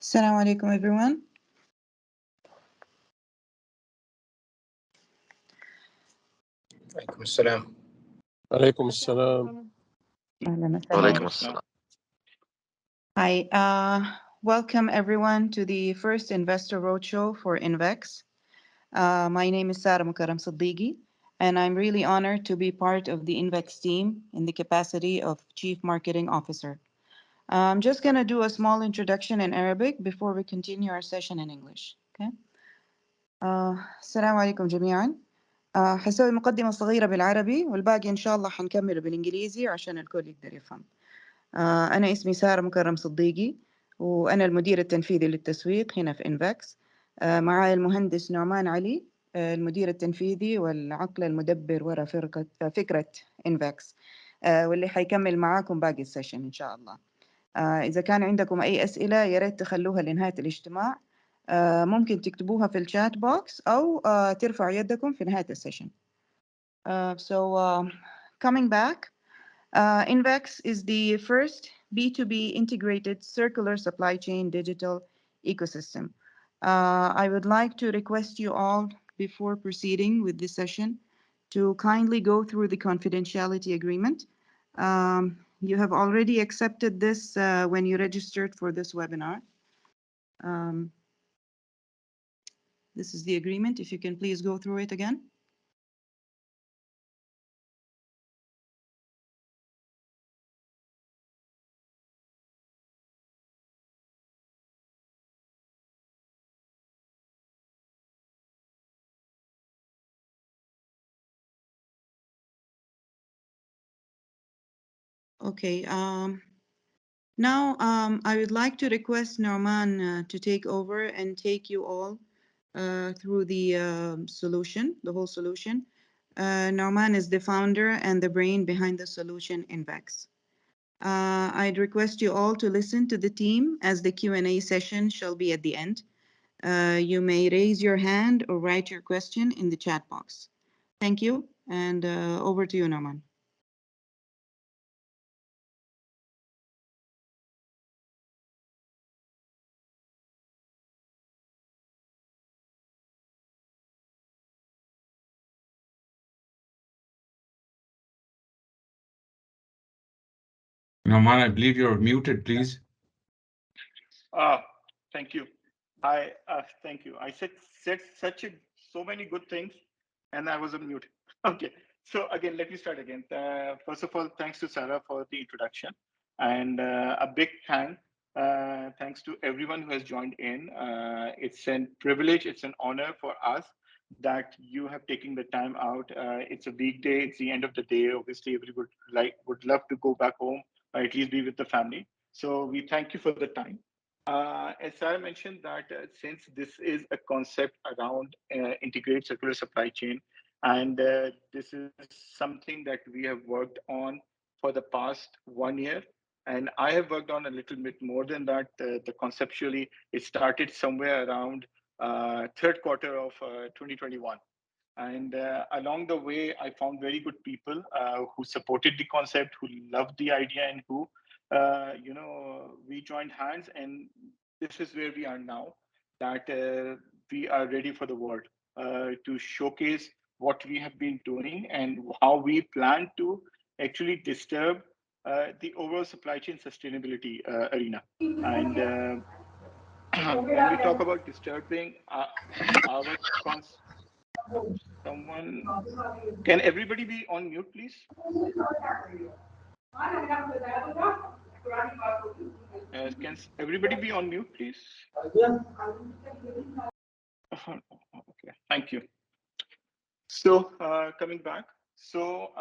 Assalamu alaikum, everyone. عليكم السلام. عليكم السلام. وعليكم السلام. Hi, welcome everyone to the first Investor Roadshow for Inv-X. My name is Sarah Mukarram Siddiqui, and I'm really honored to be part of the Inv-X team in the capacity of Chief Marketing Officer. I'm just going to do a small introduction in Arabic before we continue our session in English. Okay. السلام عليكم جميعا. حسوي مقدمة صغيرة بالعربي والباقي إن شاء الله حنكمله بالإنجليزي عشان الكل يقدر يفهم. أنا اسمي سارة مكرم صديقي وأنا المدير التنفيذي للتسويق هنا في Inv-X. معاي المهندس نعمان علي المدير التنفيذي والعقل المدبر وراء فكرة Inv-X واللي حيكمل معاكم باقي السيشن إن شاء الله. إذا كان عندكم أي أسئلة يا ريت تخلوها لنهاية الاجتماع. ممكن تكتبوها في الشات بوكس أو ترفعوا يدكم في نهاية السيشن. Coming back, Inv-X is the first B2B integrated circular supply chain digital ecosystem. I would like to request you all, before proceeding with this session, to kindly go through the confidentiality agreement. You have already accepted this when you registered for this webinar. This is the agreement. If you can please go through it again. Okay. Now I would like to request Norman to take over and take you all through the solution, the whole solution. Norman is the founder and the brain behind the solution Inv-X. I'd request you all to listen to the team as the Q&A session shall be at the end. You may raise your hand or write your question in the chat box. Thank you, and over to you, Norman. Norman, I believe you're muted, please. Thank you. Thank you. I said so many good things, and I was on mute. Okay. So again, let me start again. First of all, thanks to Sarah for the introduction, and a big thanks to everyone who has joined in. It's a privilege, it's an honor for us that you have taken the time out. It's a weekday, it's the end of the day. Obviously, everyone would love to go back home or at least be with the family. So we thank you for the time. As Sarah mentioned that since this is a concept around integrated circular supply chain, and this is something that we have worked on for the past 1 year, and I have worked on a little bit more than that. The conceptually, it started somewhere around third quarter of 2021. And along the way, I found very good people who supported the concept, who loved the idea, and who, we joined hands. And this is where we are now, that we are ready for the world to showcase what we have been doing and how we plan to actually disturb the overall supply chain sustainability arena. And when we talk about disturbing our someone, can everybody be on mute, please? Can everybody be on mute, please? Okay, thank you. So coming back, so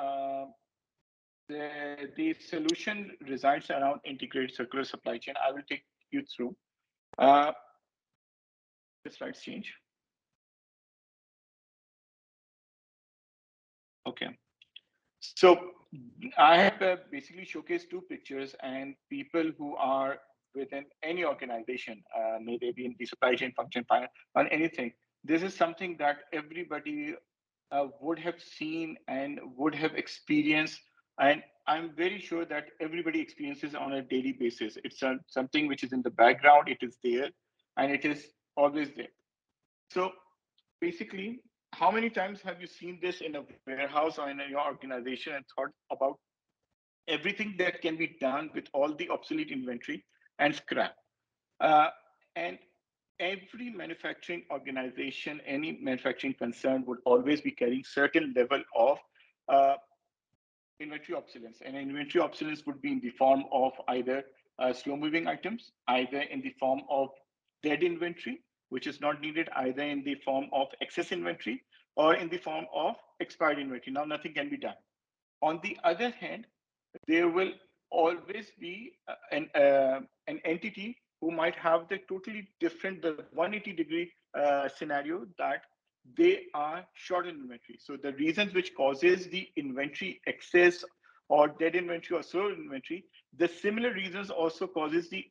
the solution resides around integrated circular supply chain. I will take you through. The slides change. Okay. So I have basically showcased two pictures, and people who are within any organization, may they be in the supply chain function, on anything. This is something that everybody would have seen and would have experienced, and I'm very sure that everybody experiences on a daily basis. It's something which is in the background, it is there, and it is always there. So basically, how many times have you seen this in a warehouse or in your organization and thought about everything that can be done with all the obsolete inventory and scrap? Uh, and every manufacturing organization, any manufacturing concern would always be carrying certain level of uh, inventory obsolescence. And inventory obsolescence would be in the form of either slow moving items, either in the form of dead inventory, which is not needed, either in the form of excess inventory or in the form of expired inventory. Now, nothing can be done. On the other hand, there will always be an entity who might have the totally different, the 180-degree scenario that they are short in inventory. So the reasons which causes the inventory excess or dead inventory or slow inventory, the similar reasons also causes the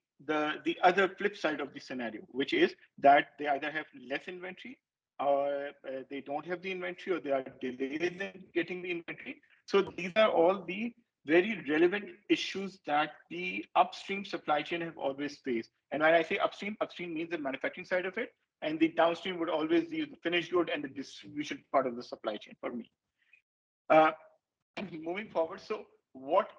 other flip side of the scenario, which is that they either have less inventory or they don't have the inventory or they are delayed in getting the inventory. So these are all the very relevant issues that the upstream supply chain have always faced. And when I say upstream, upstream means the manufacturing side of it, and the downstream would always use the finished good and the distribution part of the supply chain for me. Uh, moving forward, so what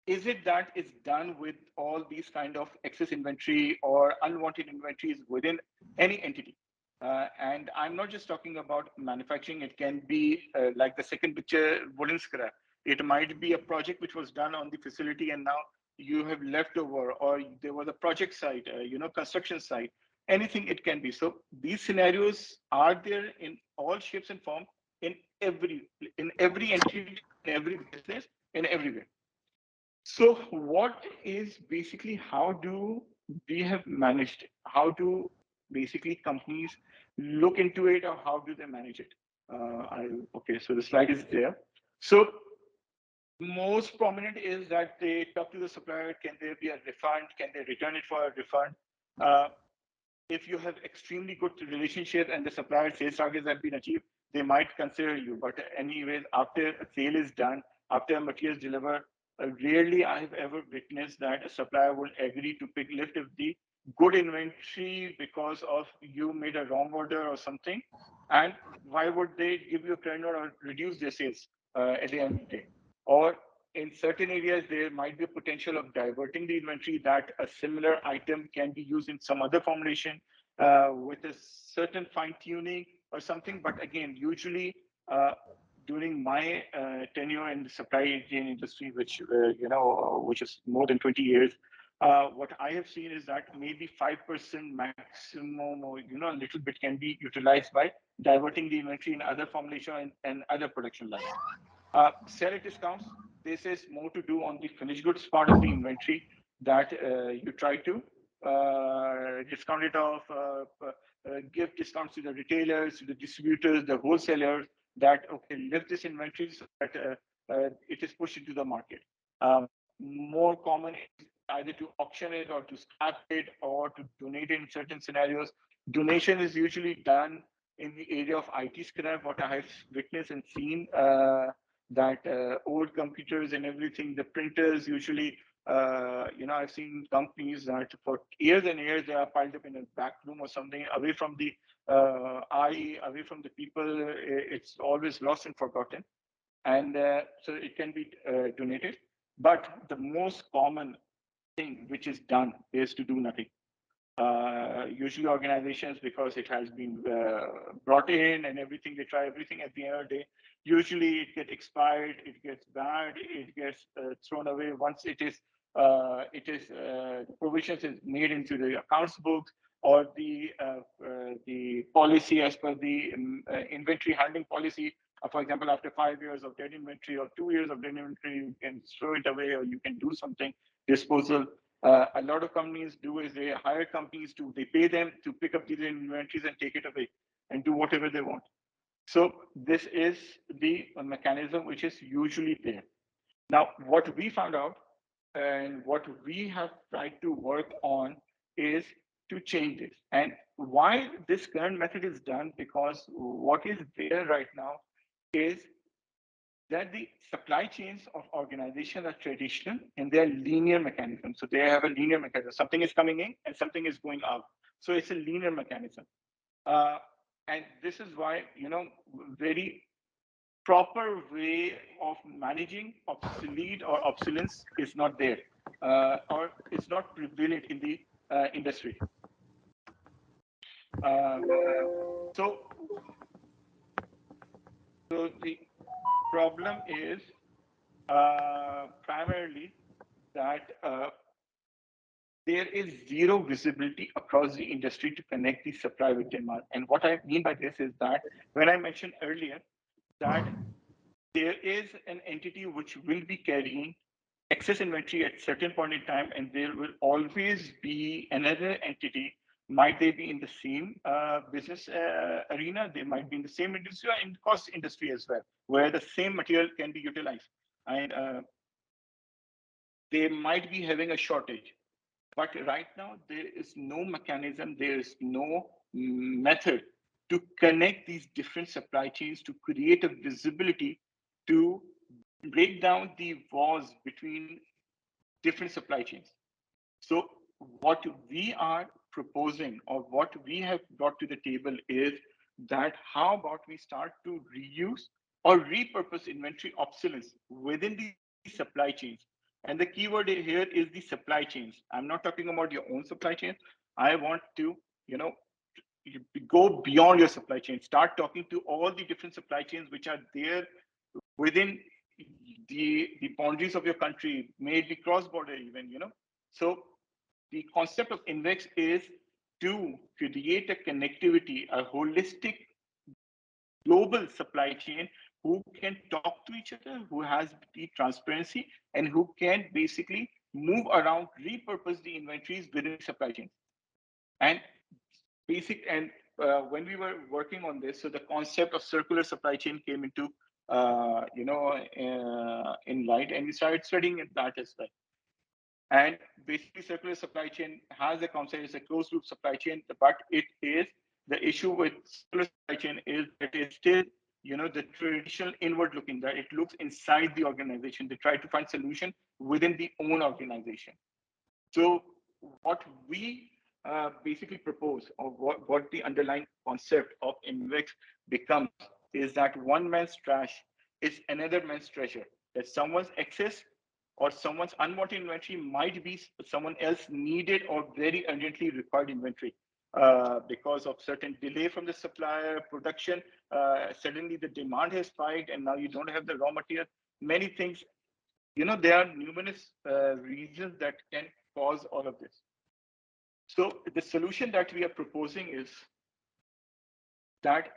is it that is done with all these kind of excess inventory or unwanted inventories within any entity? And I'm not just talking about manufacturing. It can be like the second picture, wooden scrap. It might be a project which was done on the facility and now you have leftover, or there was a project site, construction site, anything it can be. So these scenarios are there in all shapes and form in every entity, in every business, in everywhere. So what is basically, how do we have managed it? How do basically companies look into it, or how do they manage it? Okay, so the slide is there. So most prominent is that they talk to the supplier. Can there be a refund? Can they return it for a refund? If you have extremely good relationship and the supplier sales targets have been achieved, they might consider you. But anyways, after a sale is done, after materials delivered, rarely I have ever witnessed that a supplier will agree to lift of the good inventory because of you made a wrong order or something. And why would they give you a credit or reduce their sales at the end of the day? Or in certain areas, there might be a potential of diverting the inventory, that a similar item can be used in some other formulation with a certain fine tuning or something. But again, usually during my tenure in the supply chain industry, which is more than 20 years, what I have seen is that maybe 5% maximum, or a little bit can be utilized by diverting the inventory in other formulation and other production lines. Sell at discounts. This is more to do on the finished goods part of the inventory, that you try to discount it off, give discounts to the retailers, to the distributors, the wholesalers, that, okay, lift this inventory so that it is pushed into the market. More common is either to auction it or to scrap it or to donate it in certain scenarios. Donation is usually done in the area of IT scrap, what I have witnessed and seen. That old computers and everything, the printers usually, I've seen companies that for years and years they are piled up in a back room or something, away from the eye, away from the people. It's always lost and forgotten, and so it can be donated. But the most common thing which is done is to do nothing. Usually organizations, because it has been brought in and everything, they try everything. At the end of the day, usually it gets expired, it gets bad, it gets thrown away. Once it is provisions is made into the accounts books, or the policy as per the inventory handling policy. For example, after 5 years of dead inventory or 2 years of dead inventory, you can throw it away, or you can do something disposal. A lot of companies do is they hire companies they pay them to pick up these inventories and take it away and do whatever they want. So this is the mechanism which is usually there. Now, what we found out and what we have tried to work on is to change this. And why this current method is done, because what is there right now is that the supply chains of organizations are traditional and they are linear mechanisms. So they have a linear mechanism. Something is coming in and something is going out. So it's a linear mechanism. And this is why, very proper way of managing obsolete or obsolescence is not there, or is not prevalent in the industry. So, so the problem is primarily that there is zero visibility across the industry to connect the supply with demand. And what I mean by this is that when I mentioned earlier that there is an entity which will be carrying excess inventory at certain point in time, and there will always be another entity. Might they be in the same business arena? They might be in the same industry or in cost industry as well, where the same material can be utilized. And they might be having a shortage. But right now, there is no mechanism, there is no method to connect these different supply chains to create a visibility to break down the walls between different supply chains. So what we are proposing or what we have brought to the table is that how about we start to reuse or repurpose inventory obsolescence within the supply chains. And the keyword here is the supply chains. I'm not talking about your own supply chain. I want to, you know, go beyond your supply chain. Start talking to all the different supply chains which are there within the boundaries of your country, maybe cross-border even, So the concept of Inv-X is to create a connectivity, a holistic global supply chain who can talk to each other, who has the transparency, and who can basically move around, repurpose the inventories within supply chains. And when we were working on this, so the concept of circular supply chain came into in light, and we started studying that as well. And basically, circular supply chain has a concept, it's a closed loop supply chain, but it is the issue with circular supply chain is that it is still, the traditional inward looking, that it looks inside the organization. They try to find solution within the own organization. So what we basically propose, or what the underlying concept of Inv-X becomes, is that one man's trash is another man's treasure. That someone's excess or someone's unwanted inventory might be someone else needed or very urgently required inventory. Because of certain delay from the supplier, production, suddenly the demand has spiked and now you don't have the raw material. Many things, there are numerous reasons that can cause all of this. So the solution that we are proposing is that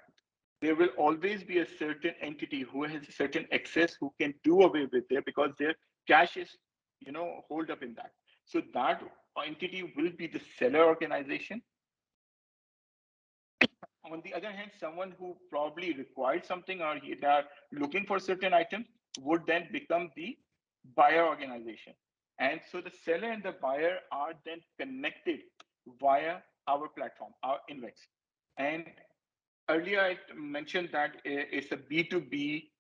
there will always be a certain entity who has a certain excess who can do away with it because their cash is, hold up in that. So that entity will be the seller organization. On the other hand, someone who probably required something or they are looking for certain items would then become the buyer organization. And so the seller and the buyer are then connected via our platform, our Inv-X. And earlier I mentioned that it's a B2B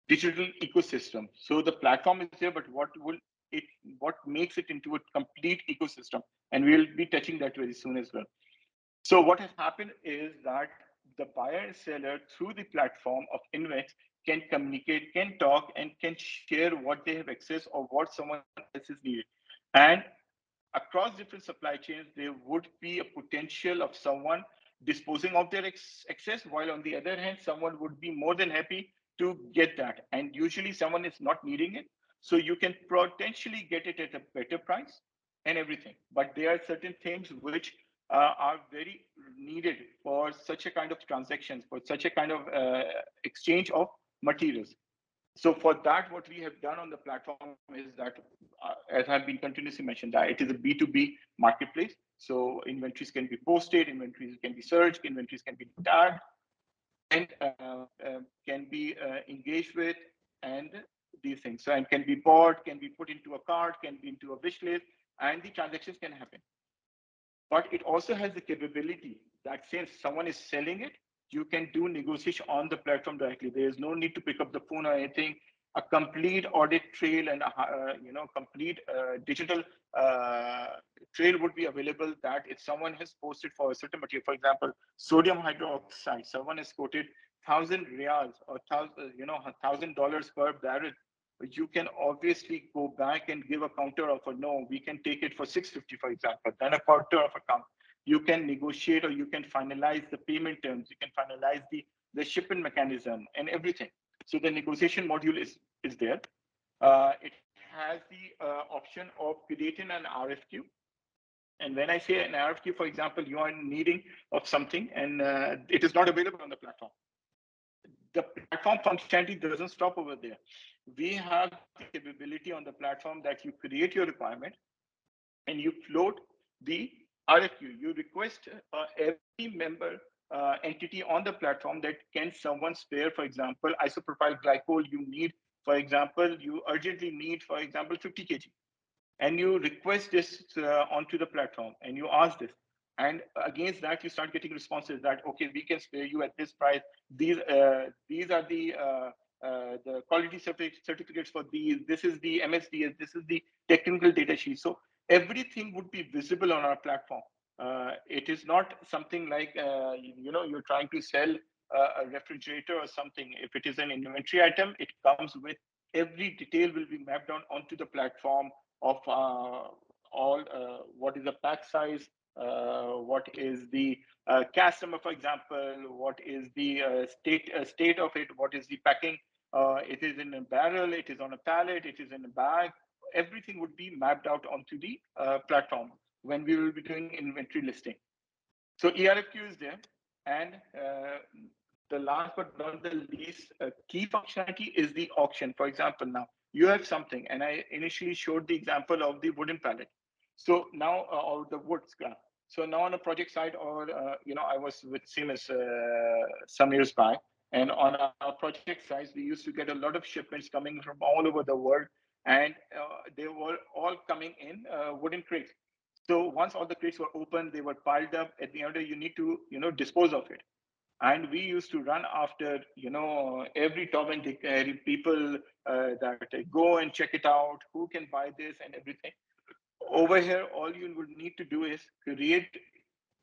digital ecosystem. So the platform is there, but what makes it into a complete ecosystem? And we'll be touching that very soon as well. So what has happened is that the buyer and seller through the platform of Inv-X can communicate, can talk, and can share what they have access or what someone else is needed. And across different supply chains, there would be a potential of someone disposing of their excess, while on the other hand, someone would be more than happy to get that. And usually someone is not needing it. So you can potentially get it at a better price and everything. But there are certain things which are very needed for such a kind of transactions, for such a kind of exchange of materials. So for that, what we have done on the platform is that, as have been continuously mentioned, that it is a B2B marketplace. So inventories can be posted, inventories can be searched, inventories can be tagged, and can be engaged with, and these things. So, and can be bought, can be put into a cart, can be into a wish list, and the transactions can happen. But it also has the capability that since someone is selling it, you can do negotiation on the platform directly. There is no need to pick up the phone or anything. a complete audit trail and a complete digital trail would be available, that if someone has posted for a certain material, for example, sodium hydroxide, someone has quoted 1,000 riyals or $1,000 per barrel, you can obviously go back and give a counter offer. No, we can take it for 650, for example, then a counter offer comes. You can negotiate, or you can finalize the payment terms, you can finalize the shipment mechanism and everything. So the negotiation module is there. It has the option of creating an RFQ. And when I say an RFQ, for example, you are needing of something and it is not available on the platform. The platform functionality doesn't stop over there. We have the capability on the platform that you create your requirement and you float the RFQ. You request every member entity on the platform that can someone spare, for example, isopropyl glycol you need, for example, you urgently need, for example, 50 kg. And you request this onto the platform and you ask this. And against that, you start getting responses that, okay, we can spare you at this price. These are the quality certificates for these. This is the MSDS. This is the technical data sheet. So everything would be visible on our platform. It is not something like, you're trying to sell a refrigerator or something. If it is an inventory item, it comes with every detail will be mapped down onto the platform of what is the pack size, what is the customer, for example, what is the state of it, what is the packing, it is in a barrel, it is on a pallet, it is in a bag. Everything would be mapped out onto the platform when we will be doing inventory listing. So ERFQ is there, and the last but not the least key functionality is the auction. For example, now you have something, and I initially showed the example of the wooden pallet. So now, or the wood scrap. So now on a project side, or I was with Siemens some years back, and on our project size, we used to get a lot of shipments coming from all over the world, and they were all coming in wooden crates. So once all the crates were open, they were piled up. At the end of the day, you need to dispose of it. And we used to run after every Tom and Dick people that go and check it out, who can buy this and everything. Over here, all you would need to do is create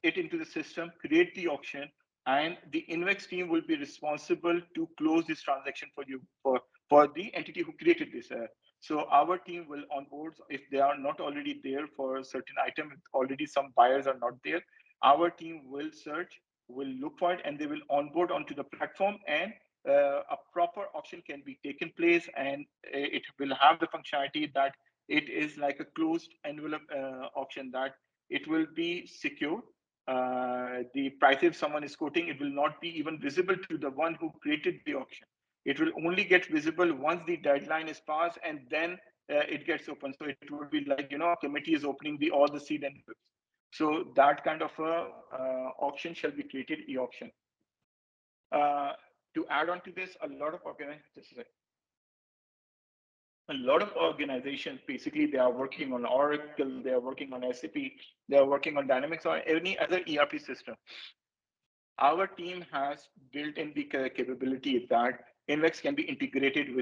it into the system, create the auction, and the Inv-X team will be responsible to close this transaction for you, for the entity who created this. So our team will onboard, if they are not already there for a certain item, if already some buyers are not there, our team will search, will look for it, and they will onboard onto the platform, and a proper auction can be taken place, and it will have the functionality that it is like a closed envelope auction, that it will be secure. The price if someone is quoting, it will not be even visible to the one who created the auction. It will only get visible once the deadline is passed, and then it gets open. So it would be like, a committee is opening all the seed envelopes. So that kind of auction shall be created e-auction. To add on to this, a lot of organizations, basically, they are working on Oracle, they are working on SAP, they are working on Dynamics or any other ERP system. Our team has built in the capability that Inv-X can be integrated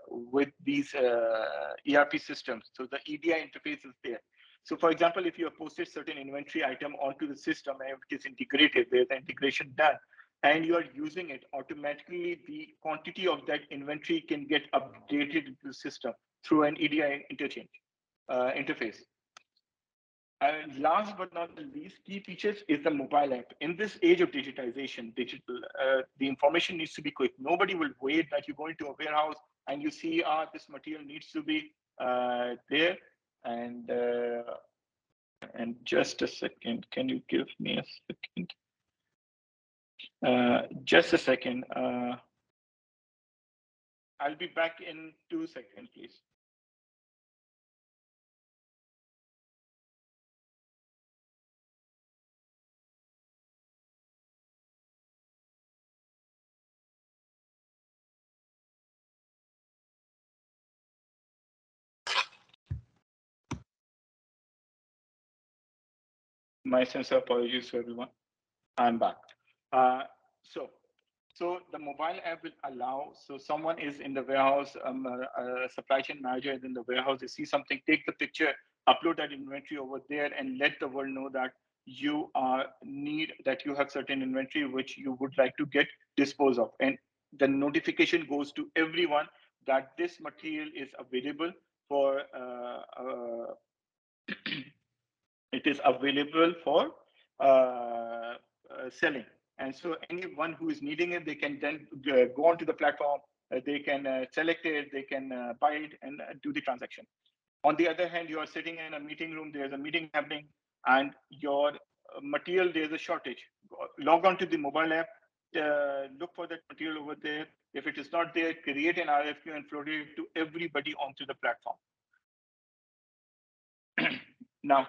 with these ERP systems. So the EDI interface is there. So for example, if you have posted certain inventory item onto the system and it is integrated, there's the integration done, and you are using it, automatically the quantity of that inventory can get updated into the system through an EDI interface. And last but not the least, key features is the mobile app. In this age of digitization, the information needs to be quick. Nobody will wait that you go into a warehouse and you see, this material needs to be there. And just a second, can you give me a second? Just a second. I'll be back in 2 seconds, please. My sincere apologies to everyone. I'm back. So So the mobile app will allow, so someone is in the warehouse, a supply chain manager is in the warehouse, they see something, take the picture, upload that inventory over there and let the world know that you that you have certain inventory which you would like to get disposed of. And the notification goes to everyone that this material is available for, it is available for selling. And so anyone who is needing it, they can then go onto the platform, they can select it, they can buy it and do the transaction. On the other hand, you are sitting in a meeting room, there's a meeting happening, and your material, there's a shortage. Log on to the mobile app, look for that material over there. If it is not there, create an RFQ and float it to everybody onto the platform. Now,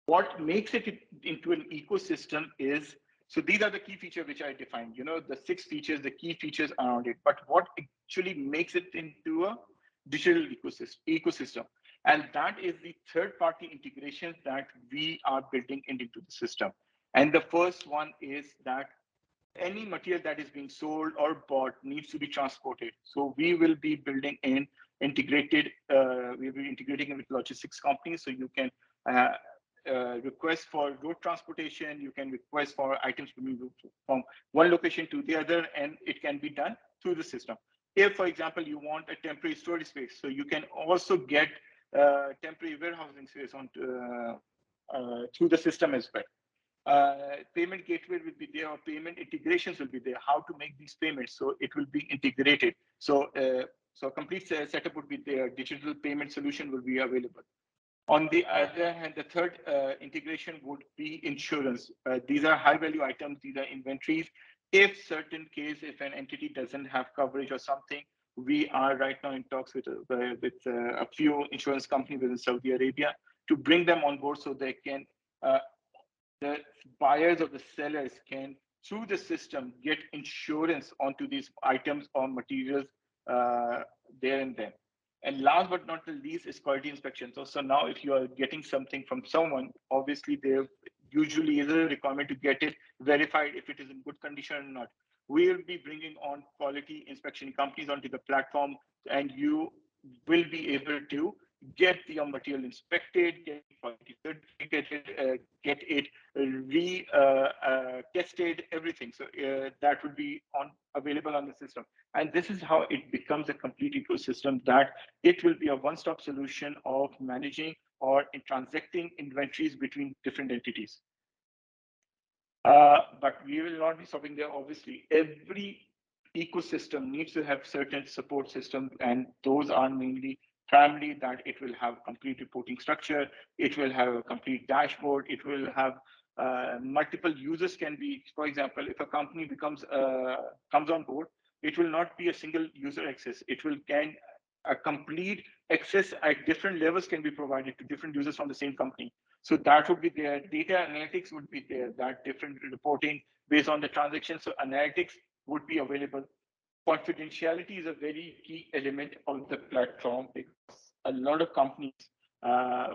what makes it into an ecosystem is, so these are the key features which I defined, the 6 features, the key features around it, but what actually makes it into a digital ecosystem. And that is the third-party integrations that we are building into the system. And the first one is that any material that is being sold or bought needs to be transported. So we will be building in integrated, we'll be integrating it with logistics companies. So you can request for road transportation, you can request for items to be moved from one location to the other, and it can be done through the system. If, for example, you want a temporary storage space, so you can also get temporary warehousing space on through the system as well. Payment gateway will be there, or payment integrations will be there, how to make these payments, so it will be integrated. So a complete setup would be there, digital payment solution will be available. On the other hand, the third integration would be insurance. These are high value items, these are inventories. If certain case, if an entity doesn't have coverage or something, we are right now in talks with a few insurance companies within Saudi Arabia to bring them on board so they can, the buyers or the sellers can, through the system, get insurance onto these items or materials there and then. And last but not the least is quality inspection. So now if you are getting something from someone, obviously there usually is a requirement to get it verified if it is in good condition or not. We will be bringing on quality inspection companies onto the platform, and you will be able to get your material inspected, get quality certificated, get it tested, everything. So that would be available on the system. And this is how it becomes a complete ecosystem, that it will be a one-stop solution of managing or transacting inventories between different entities. But we will not be stopping there. Obviously, every ecosystem needs to have certain support systems, and those are mainly primarily that it will have complete reporting structure, it will have a complete dashboard, it will have multiple users can be, for example, if a company comes on board, it will not be a single user access. It will a complete access at different levels can be provided to different users from the same company. So that would be there. Data analytics would be there, that different reporting based on the transaction. So analytics would be available. Confidentiality is a very key element of the platform, because a lot of companies,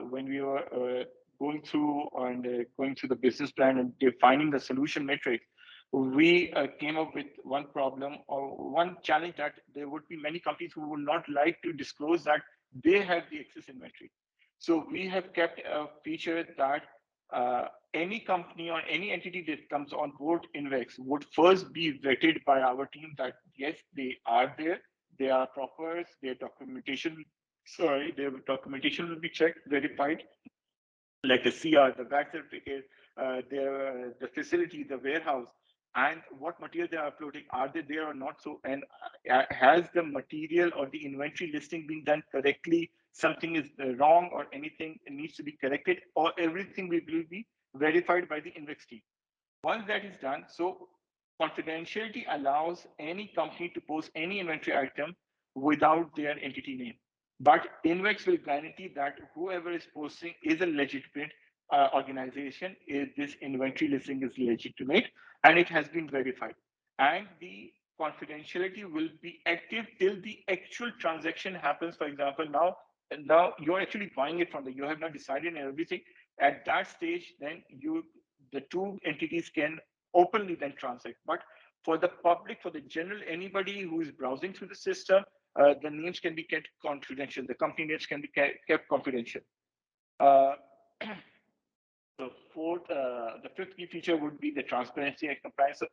when we were going through the business plan and defining the solution metric, we came up with one problem or one challenge, that there would be many companies who would not like to disclose that they have the excess inventory. So we have kept a feature that any company or any entity that comes on board Inv-X would first be vetted by our team that yes, they are there, they are proper, their documentation will be checked, verified, like the CR, the VAT certificate, the facility, the warehouse, and what material they are uploading, are they there or not? So, and has the material or the inventory listing being done correctly? Something is wrong or anything needs to be corrected, or everything will be verified by the Inv-X team. Once that is done, so confidentiality allows any company to post any inventory item without their entity name. But Inv-X will guarantee that whoever is posting is a legitimate organization, this inventory listing is legitimate, and it has been verified. And the confidentiality will be active till the actual transaction happens. For example, now you're actually buying it you have not decided and everything. At that stage, then the two entities can openly then transact. But For the public, for the general, anybody who is browsing through the system, the names can be kept confidential. The company names can be kept confidential. The fifth key feature would be the transparency and compliance. So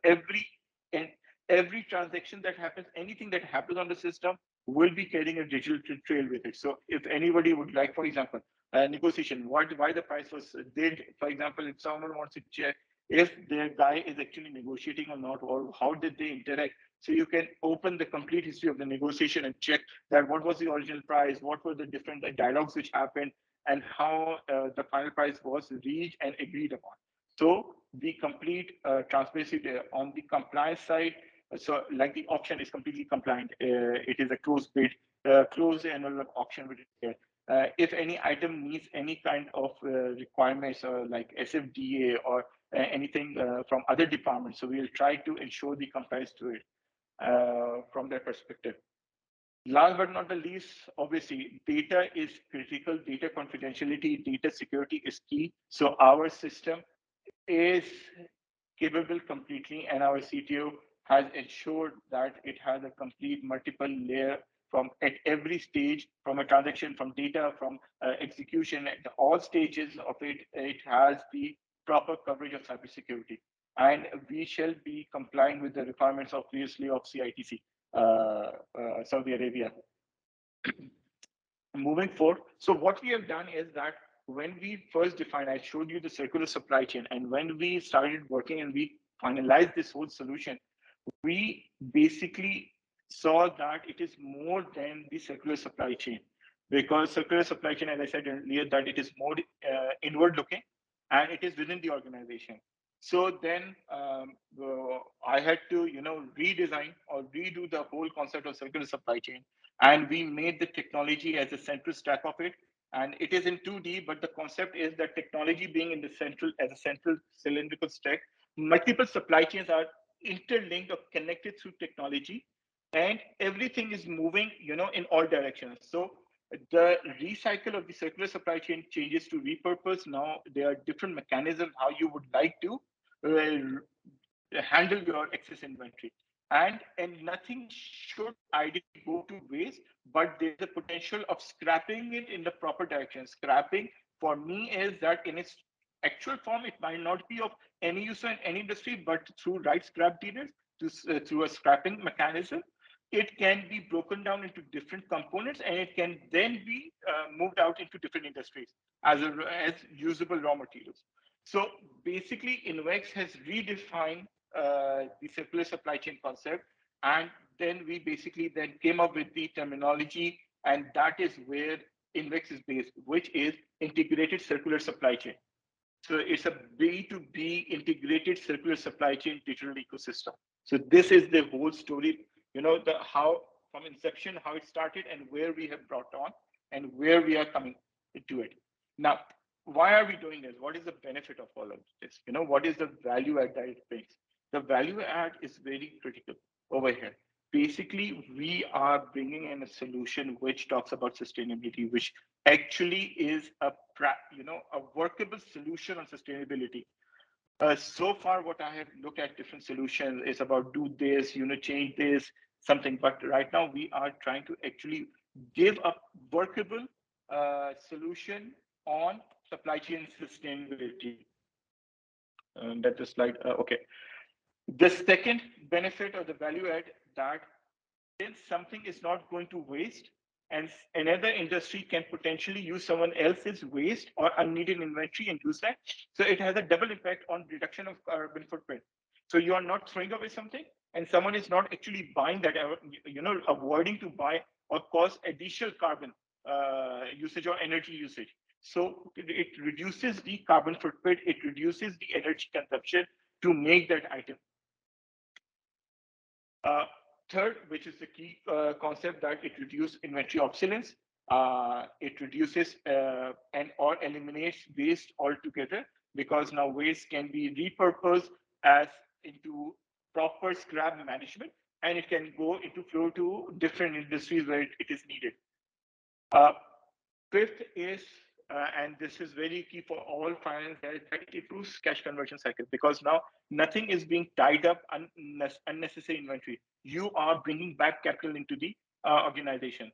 every transaction that happens, anything that happens on the system will be carrying a digital trail with it. So if anybody would like, for example, a negotiation, why the price was did, for example, if someone wants to check if their guy is actually negotiating or not, or how did they interact. So you can open the complete history of the negotiation and check that what was the original price, what were the different dialogues which happened, and how the final price was reached and agreed upon. So the complete transparency on the compliance side. So like the auction is completely compliant. It is a closed bid, closed annual auction with it. If any item meets any kind of requirements like SFDA or anything from other departments, so we'll try to ensure the compliance to it from their perspective. Last but not the least, obviously, data is critical. Data confidentiality, data security is key. So our system is capable completely, and our CTO has ensured that it has a complete multiple layer from at every stage, from a transaction, from data, from execution, at all stages of it. It has the proper coverage of cybersecurity, and we shall be complying with the requirements, obviously, of CITC, Saudi Arabia. Moving forward, so what we have done is that when we first defined, I showed you the circular supply chain, and when we started working and we finalized this whole solution, we basically saw that it is more than the circular supply chain, because circular supply chain, as I said earlier, that it is more inward looking and it is within the organization. So then I had to, redesign or redo the whole concept of circular supply chain, and we made the technology as a central stack of it. And it is in 2D, but the concept is that technology being in the central as a central cylindrical stack, multiple supply chains are interlinked or connected through technology, and everything is moving, in all directions. So the recycle of the circular supply chain changes to repurpose. Now there are different mechanisms how you would like to handle your excess inventory, and nothing should ideally go to waste, but there's a potential of scrapping it in the proper direction. Scrapping for me is that in its actual form it might not be of any use in any industry, but through right scrap dealers, through a scrapping mechanism, it can be broken down into different components, and it can then be moved out into different industries as usable raw materials. So basically, Inv-X has redefined the circular supply chain concept, and then we basically then came up with the terminology, and that is where Inv-X is based, which is integrated circular supply chain. So it's a B2B integrated circular supply chain digital ecosystem. So this is the whole story, the how from inception, how it started, and where we have brought on, and where we are coming into it. Now, why are we doing this? What is the benefit of all of this? What is the value add that it brings? The value add is very critical over here. Basically, we are bringing in a solution which talks about sustainability, which actually is a workable solution on sustainability. So far, what I have looked at different solutions is about do this, change this, something. But right now, we are trying to actually give a workable solution on supply chain sustainability. That's the slide. Okay. The second benefit or the value add that since something is not going to waste, and another industry can potentially use someone else's waste or unneeded inventory and use that. So it has a double impact on reduction of carbon footprint. So you are not throwing away something, and someone is not actually buying that, avoiding to buy or cause additional carbon usage or energy usage. So it reduces the carbon footprint, it reduces the energy consumption to make that item. Third, which is the key concept, that it reduces inventory obsolescence. It reduces and or eliminates waste altogether, because now waste can be repurposed as into proper scrap management, and it can go into flow to different industries where it is needed. Fifth is and this is very key for all finance, that it improves cash conversion cycle, because now nothing is being tied up unnecessary inventory. You are bringing back capital into the organization.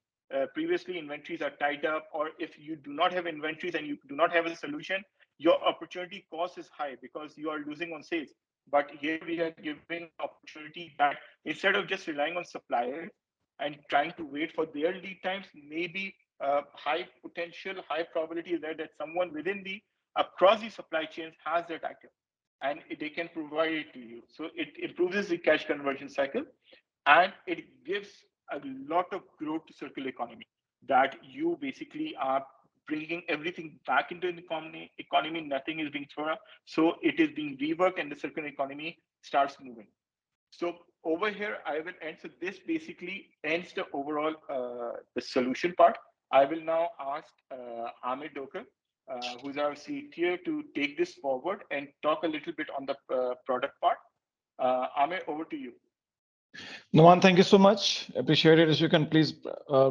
Previously, inventories are tied up, or if you do not have inventories and you do not have a solution, your opportunity cost is high because you are losing on sales. But here we are giving opportunity that instead of just relying on suppliers and trying to wait for their lead times, maybe high potential, high probability is there that someone within the across the supply chains has that item, and they can provide it to you. So it improves the cash conversion cycle, and it gives a lot of growth to circular economy, that you basically are bringing everything back into the economy, nothing is being thrown out. So it is being reworked and the circular economy starts moving. So over here, I will end. So this basically ends the overall the solution part. I will now ask Amir Dokar, who's our CTO, to take this forward and talk a little bit on the product part. Amir, over to you. Naman, thank you so much. Appreciate it. If you can please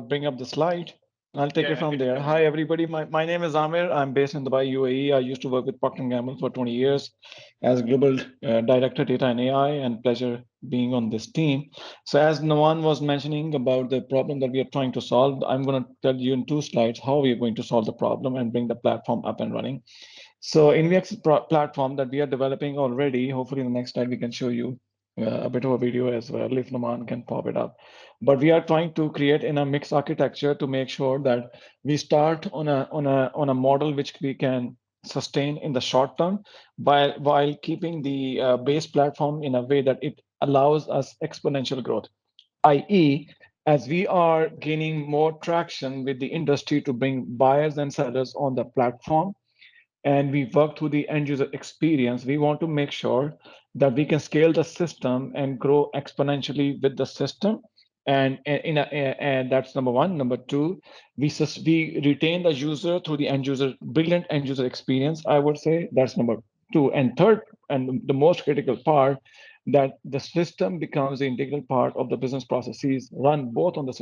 bring up the slide. I'll take it from there. Hi, everybody. My name is Amir. I'm based in Dubai, UAE. I used to work with Procter & Gamble for 20 years as Global Director, Data and AI, and pleasure being on this team. So as Naman was mentioning about the problem that we are trying to solve, I'm going to tell you in 2 slides how we are going to solve the problem and bring the platform up and running. So Inv-X platform that we are developing already, hopefully in the next slide we can show you a bit of a video as well, if Naman can pop it up. But we are trying to create in a mixed architecture to make sure that we start on a model which we can sustain in the short term, while keeping the base platform in a way that it allows us exponential growth, i.e., as we are gaining more traction with the industry to bring buyers and sellers on the platform, and we work through the end user experience, we want to make sure that we can scale the system and grow exponentially with the system. And that's number one. Number two, we retain the user through the end user, brilliant end user experience, I would say. That's number two. And third, and the most critical part, that the system becomes the integral part of the business processes run both on the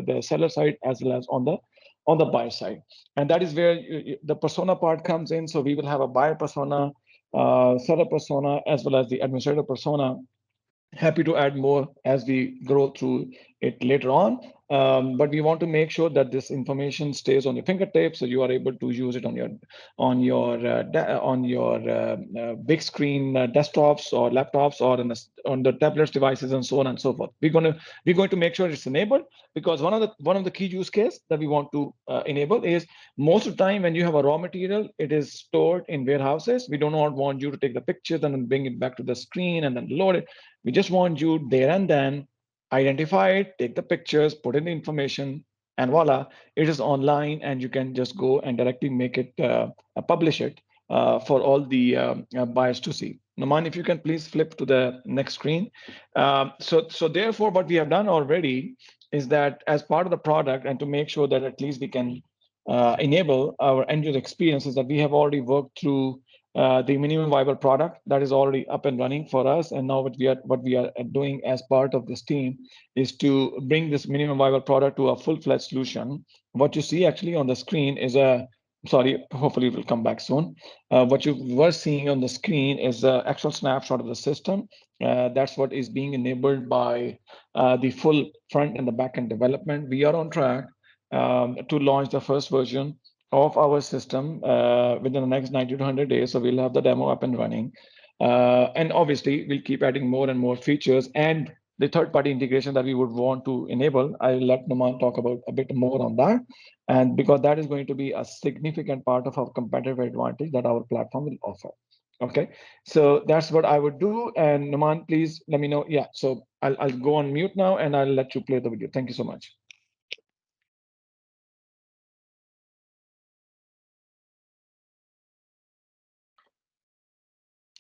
the seller side as well as on the buyer side. And that is where the persona part comes in. So we will have a buyer persona, seller persona, as well as the administrator persona. Happy to add more as we grow through it later on. But we want to make sure that this information stays on your fingertips, so you are able to use it on your big screen desktops or laptops, or on the tablets devices, and so on and so forth. We're going to make sure it's enabled, because one of the key use case that we want to enable is, most of the time when you have a raw material, it is stored in warehouses. We do not want you to take the pictures and then bring it back to the screen and then load it. We just want you there and then identify it, take the pictures, put in the information, and voila, it is online, and you can just go and directly make it, publish it for all the buyers to see. Naman, if you can please flip to the next screen. So therefore, what we have done already is that, as part of the product, and to make sure that at least we can enable our end user experiences, that we have already worked through the minimum viable product that is already up and running for us. And now what we are doing as part of this team is to bring this minimum viable product to a full-fledged solution. What you see actually on the screen is hopefully it will come back soon. What you were seeing on the screen is an actual snapshot of the system. That's what is being enabled by the full front and the back end development. We are on track to launch the first version of our system within the next 90 to 100 days. So we'll have the demo up and running. And obviously, we'll keep adding more and more features and the third-party integration that we would want to enable. I'll let Naman talk about a bit more on that. And because that is going to be a significant part of our competitive advantage that our platform will offer. Okay, so that's what I would do. And Naman, please let me know. Yeah, so I'll go on mute now, and I'll let you play the video. Thank you so much.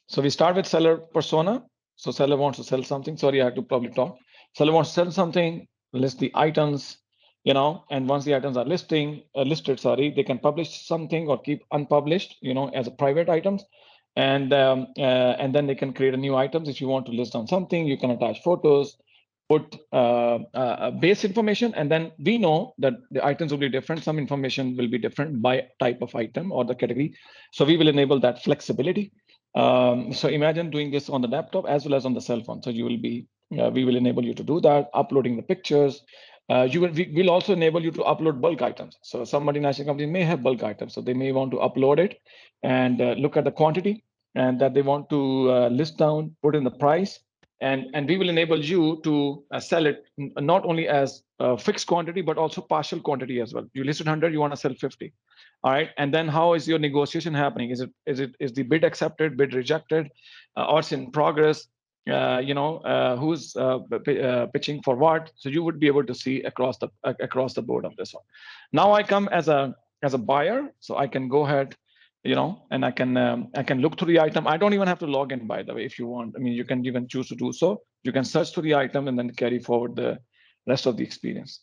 So we start with seller persona. So seller wants to sell something. Sorry, I have to probably talk. Seller wants to sell something, list the items, and once the items are listed, they can publish something or keep unpublished, as a private items. And then they can create a new items. If you want to list on something, you can attach photos, put base information, and then we know that the items will be different. Some information will be different by type of item or the category. So we will enable that flexibility. So imagine doing this on the laptop as well as on the cell phone. So you will be, we will enable you to do that, uploading the pictures. We will also enable you to upload bulk items. So some multinational companies may have bulk items, so they may want to upload it and look at the quantity and that they want to list down, put in the price, and we will enable you to sell it not only as fixed quantity but also partial quantity as well. You listed 100, you want to sell 50. All right, and then how is your negotiation happening? Is the bid accepted, bid rejected, or it's in progress? Who's pitching for what? So you would be able to see across the board of this one. Now I come as a buyer, so I can go ahead, and I can look through the item. I don't even have to log in, by the way, if you want. I mean, you can even choose to do so. You can search through the item and then carry forward the rest of the experience.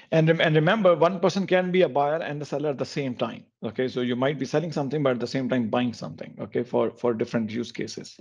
And remember, one person can be a buyer and a seller at the same time. Okay, so you might be selling something, but at the same time buying something. Okay, for different use cases.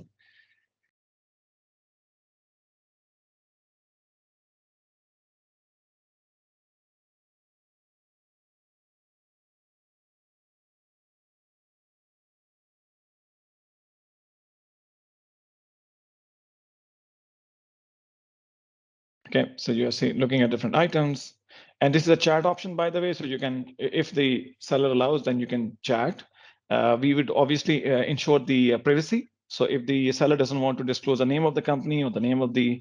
Okay, so you're looking at different items. And this is a chat option, by the way. So you can, if the seller allows, then you can chat. We would obviously ensure the privacy. So if the seller doesn't want to disclose the name of the company or the name of the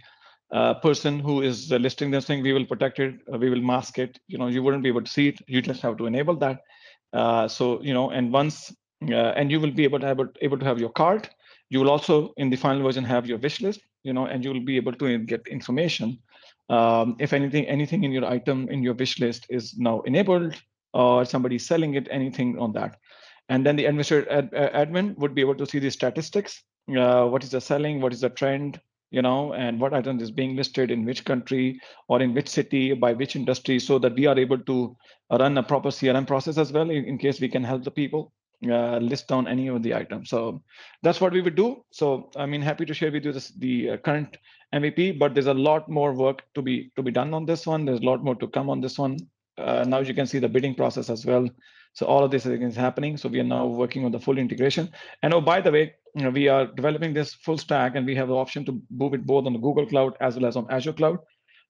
person who is listing this thing, we will protect it. We will mask it. You wouldn't be able to see it. You just have to enable that. And once, and you will be able to have your cart. You will also, in the final version, have your wish list. And you will be able to get information. If anything in your item in your wish list is now enabled, or somebody selling it, anything on that. And then the administrator admin would be able to see the statistics. What is the selling? What is the trend? And what item is being listed in which country or in which city, by which industry, so that we are able to run a proper CRM process as well in case we can help the people list down any of the items. So that's what we would do. So I mean, happy to share with you the current MVP, but there's a lot more work to be done on this one. There's a lot more to come on this one. Now you can see the bidding process as well. So all of this is happening. So we are now working on the full integration. And oh, by the way, we are developing this full stack, and we have the option to move it both on the Google Cloud as well as on Azure Cloud.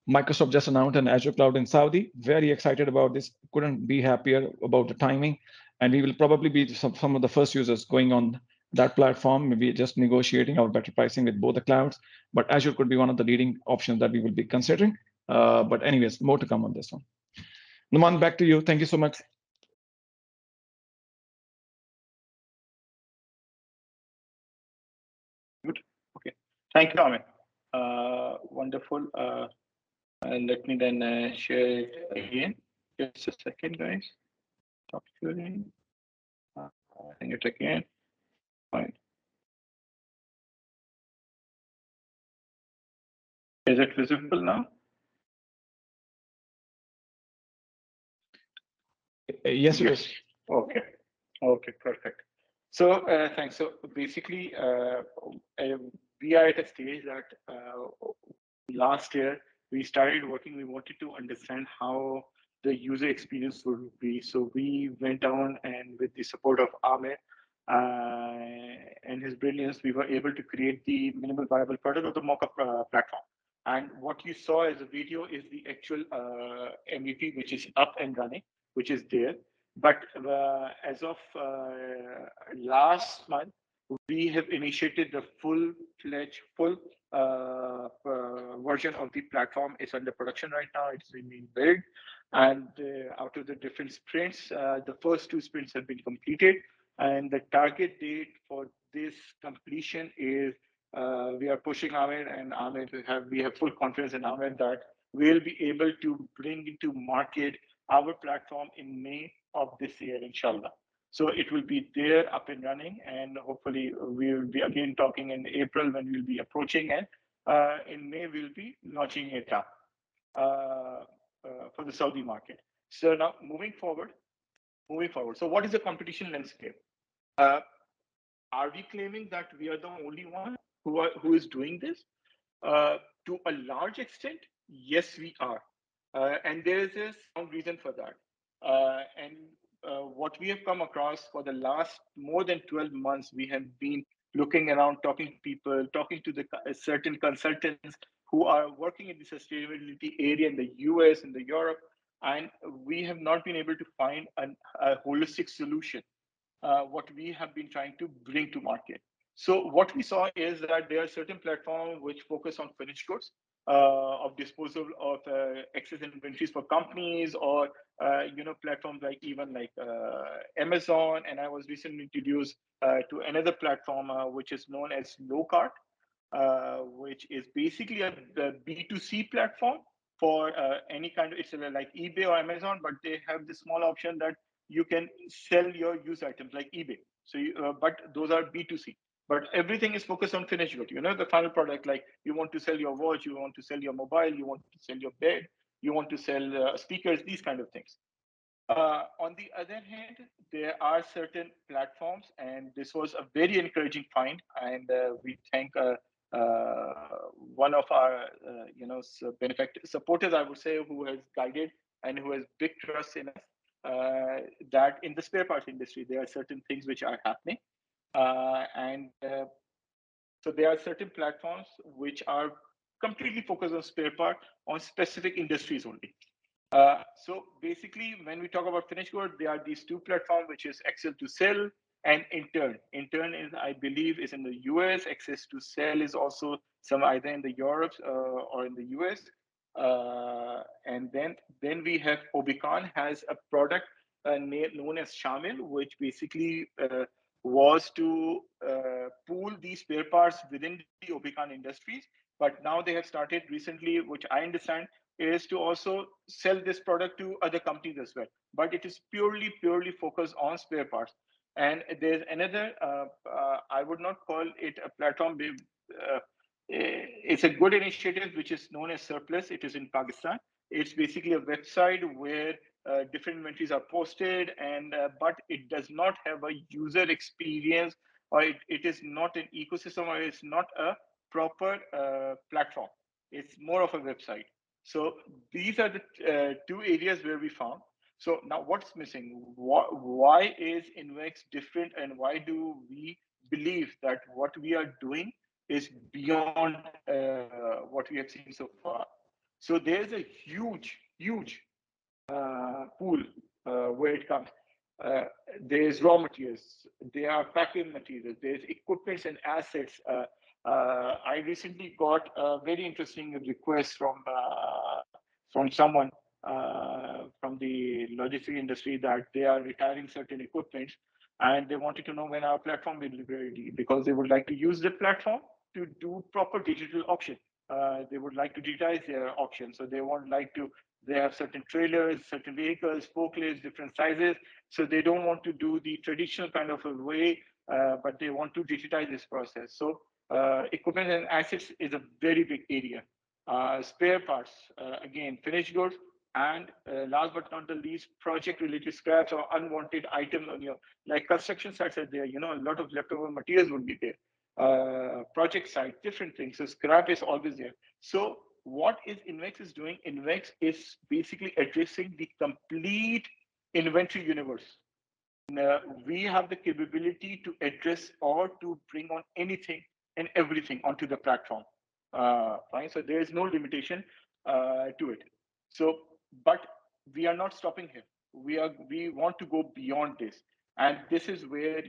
Microsoft just announced an Azure Cloud in Saudi. Very excited about this. Couldn't be happier about the timing. And we will probably be some of the first users going on that platform. Maybe just negotiating our better pricing with both the clouds. But Azure could be one of the leading options that we will be considering. But anyways, more to come on this one. Numan, back to you. Thank you so much. Good. Okay. Thank you, Amit. Wonderful. Let me then share it again. Just a second, guys. Stop sharing. Hang it again. Fine. Is it visible now? Yes, it is. Okay. Okay, perfect. So thanks. So basically, we are at a stage that last year we started working. We wanted to understand how the user experience would be. So we went down, and with the support of Amir and his brilliance, we were able to create the minimal viable product of the mockup platform. And what you saw as a video is the actual MVP, which is up and running, which is there. But as of last month, we have initiated the full-fledged, full version of the platform. Is under production right now. It's being built. And out of the different sprints, the first 2 sprints have been completed. And the target date for this completion is we are pushing Amir, and Amir we have full confidence in Amir that we'll be able to bring into market our platform in May of this year, inshallah. So it will be there up and running, and hopefully we will be again talking in April when we'll be approaching it. In May, we'll be launching it up for the Saudi market. So now moving forward. So what is the competition landscape? Are we claiming that we are the only one who is doing this? To a large extent, yes, we are. And there is a sound reason for that. What we have come across for the last more than 12 months, we have been looking around, talking to people, talking to the certain consultants who are working in the sustainability area in the US and the Europe, and we have not been able to find a holistic solution. What we have been trying to bring to market. So what we saw is that there are certain platforms which focus on finished goods, of disposal of excess inventories for companies, or platforms like even like Amazon. And I was recently introduced to another platform which is known as Lowcart, which is basically a B2C platform for any kind of, it's like eBay or Amazon, but they have the small option that you can sell your used items like eBay. So, but those are B2C. But everything is focused on finished good. The final product, like you want to sell your watch, you want to sell your mobile, you want to sell your bed, you want to sell speakers, these kind of things. On the other hand, there are certain platforms, and this was a very encouraging find, and we thank one of our supporters, I would say, who has guided and who has big trust in us, that in the spare parts industry, there are certain things which are happening. So there are certain platforms which are completely focused on spare part on specific industries only. So basically, when we talk about finished good, there are these two platforms, which is Excel to Sell and Intern. Intern is, I believe, is in the US. Access to Sell is also some either in the Europe or in the US. And then we have Obican has a product known as Shamil, which basically was to pool these spare parts within the Obican industries. But now they have started recently, which I understand, is to also sell this product to other companies as well. But it is purely focused on spare parts. And there's another, I would not call it a platform. It's a good initiative, which is known as Surplus. It is in Pakistan. It's basically a website where different inventories are posted, and but it does not have a user experience, or it is not an ecosystem, or it's not a proper platform. It's more of a website. So these are the two areas where we found. So now what's missing? Why is Inv-X different, and why do we believe that what we are doing is beyond what we have seen so far? So there's a huge pool where it comes. There's raw materials, there are packaging materials, there's equipments and assets. I recently got a very interesting request from someone from the logistics industry that they are retiring certain equipment, and they wanted to know when our platform will be ready, because they would like to use the platform to do proper digital auction. They would like to digitize their auction, so they have certain trailers, certain vehicles, forklifts, different sizes. So they don't want to do the traditional kind of a way, but they want to digitize this process. So equipment and assets is a very big area. Spare parts, again, finished goods, and last but not the least, project-related scraps or unwanted items on your, like construction sites are there, a lot of leftover materials would be there. Project site, different things. So scrap is always there. So what is Inv-X is doing? Inv-X is basically addressing the complete inventory universe. We have the capability to address or to bring on anything and everything onto the platform. Fine. So there is no limitation to it. So, but we are not stopping here. We want to go beyond this, and this is where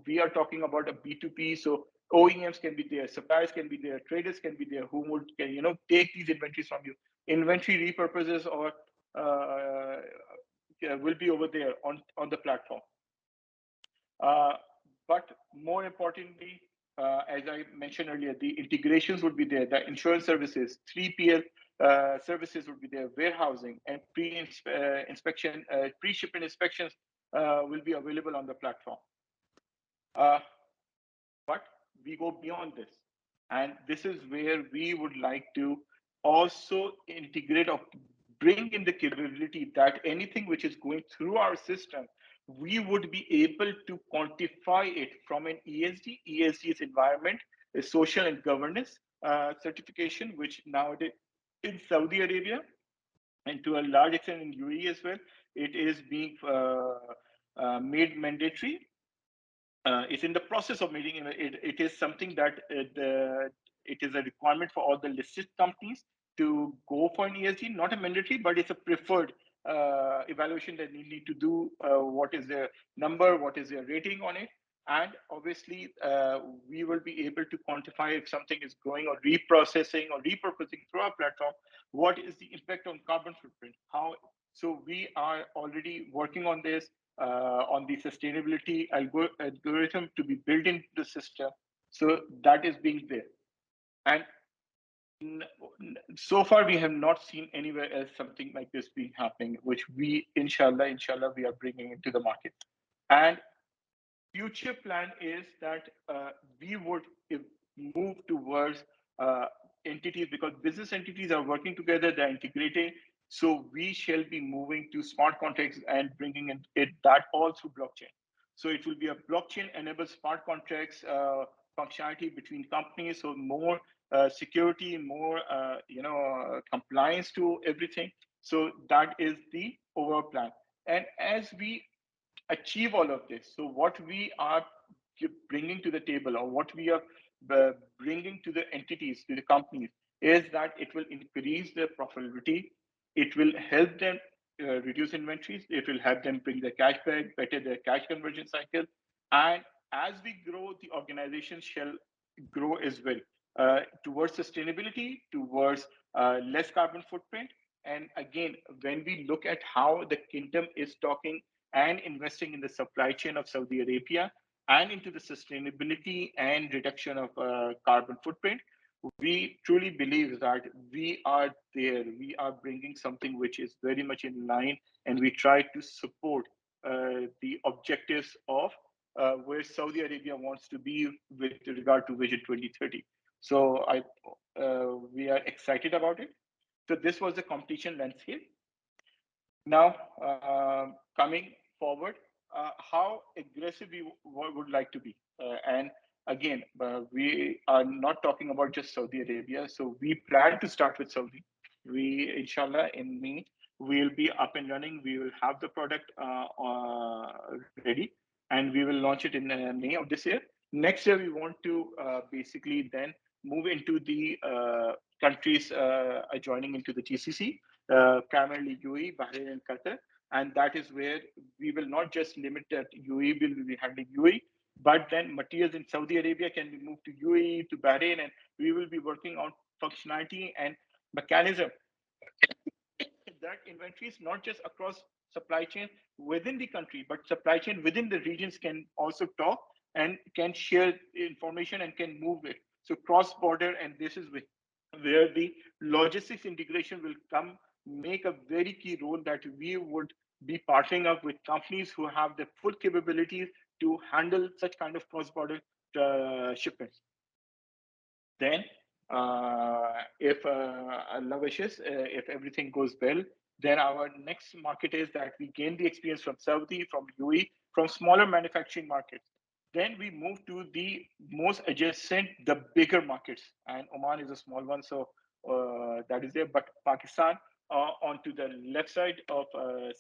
we are talking about a B2B. So OEMs can be there, suppliers can be there, traders can be there, who can take these inventories from you. Inventory repurposes or will be over there on the platform. But more importantly, as I mentioned earlier, the integrations would be there, the insurance services, 3PL services would be there, warehousing and pre-inspection, pre-shipment inspections will be available on the platform. But we go beyond this. And this is where we would like to also integrate or bring in the capability that anything which is going through our system, we would be able to quantify it from an ESG. ESG is environment, is social and governance certification, which nowadays in Saudi Arabia and to a large extent in UAE as well, it is being made mandatory. It's in the process of making it is something that it is a requirement for all the listed companies to go for an ESG, not a mandatory, but it's a preferred evaluation that you need to do. What is their number? What is their rating on it? And obviously, we will be able to quantify if something is going or reprocessing or repurposing through our platform. What is the impact on carbon footprint? How? So we are already working on this. On the sustainability algorithm to be built into the system. So that is being there. And so far, we have not seen anywhere else something like this being happening, which we, inshallah, we are bringing into the market. And future plan is that we would move towards entities, because business entities are working together, they're integrating. So we shall be moving to smart contracts and bringing it that all through blockchain. So it will be a blockchain-enabled smart contracts functionality between companies. So more security, more compliance to everything. So that is the overall plan. And as we achieve all of this, so what we are bringing to the table, or what we are bringing to the entities, to the companies, is that it will increase their profitability. It will help them reduce inventories. It will help them bring their cash back, better their cash conversion cycle. And as we grow, the organization shall grow as well towards sustainability, towards less carbon footprint. And again, when we look at how the kingdom is talking and investing in the supply chain of Saudi Arabia and into the sustainability and reduction of carbon footprint, we truly believe that we are there. We are bringing something which is very much in line, and we try to support the objectives of where Saudi Arabia wants to be with regard to Vision 2030. So we are excited about it. So this was the competition landscape. Now, coming forward, how aggressive we would like to be. And again, we are not talking about just Saudi Arabia. So we plan to start with Saudi. We, inshallah, in May, we'll be up and running. We will have the product ready, and we will launch it in May of this year. Next year, we want to basically then move into the countries adjoining into the GCC, primarily UAE, Bahrain, and Qatar. And that is where we will not just limit that UAE will be handling UAE, but then materials in Saudi Arabia can be moved to UAE, to Bahrain, and we will be working on functionality and mechanism that inventories not just across supply chain within the country, but supply chain within the regions can also talk and can share information and can move it. So cross-border, and this is where the logistics integration will come, make a very key role, that we would be partnering up with companies who have the full capabilities to handle such kind of cross-border shipments. Then, if Allah wishes, if everything goes well, then our next market is that we gain the experience from Saudi, from UAE, from smaller manufacturing markets. Then we move to the most adjacent, the bigger markets, and Oman is a small one, so that is there. But Pakistan, onto the left side of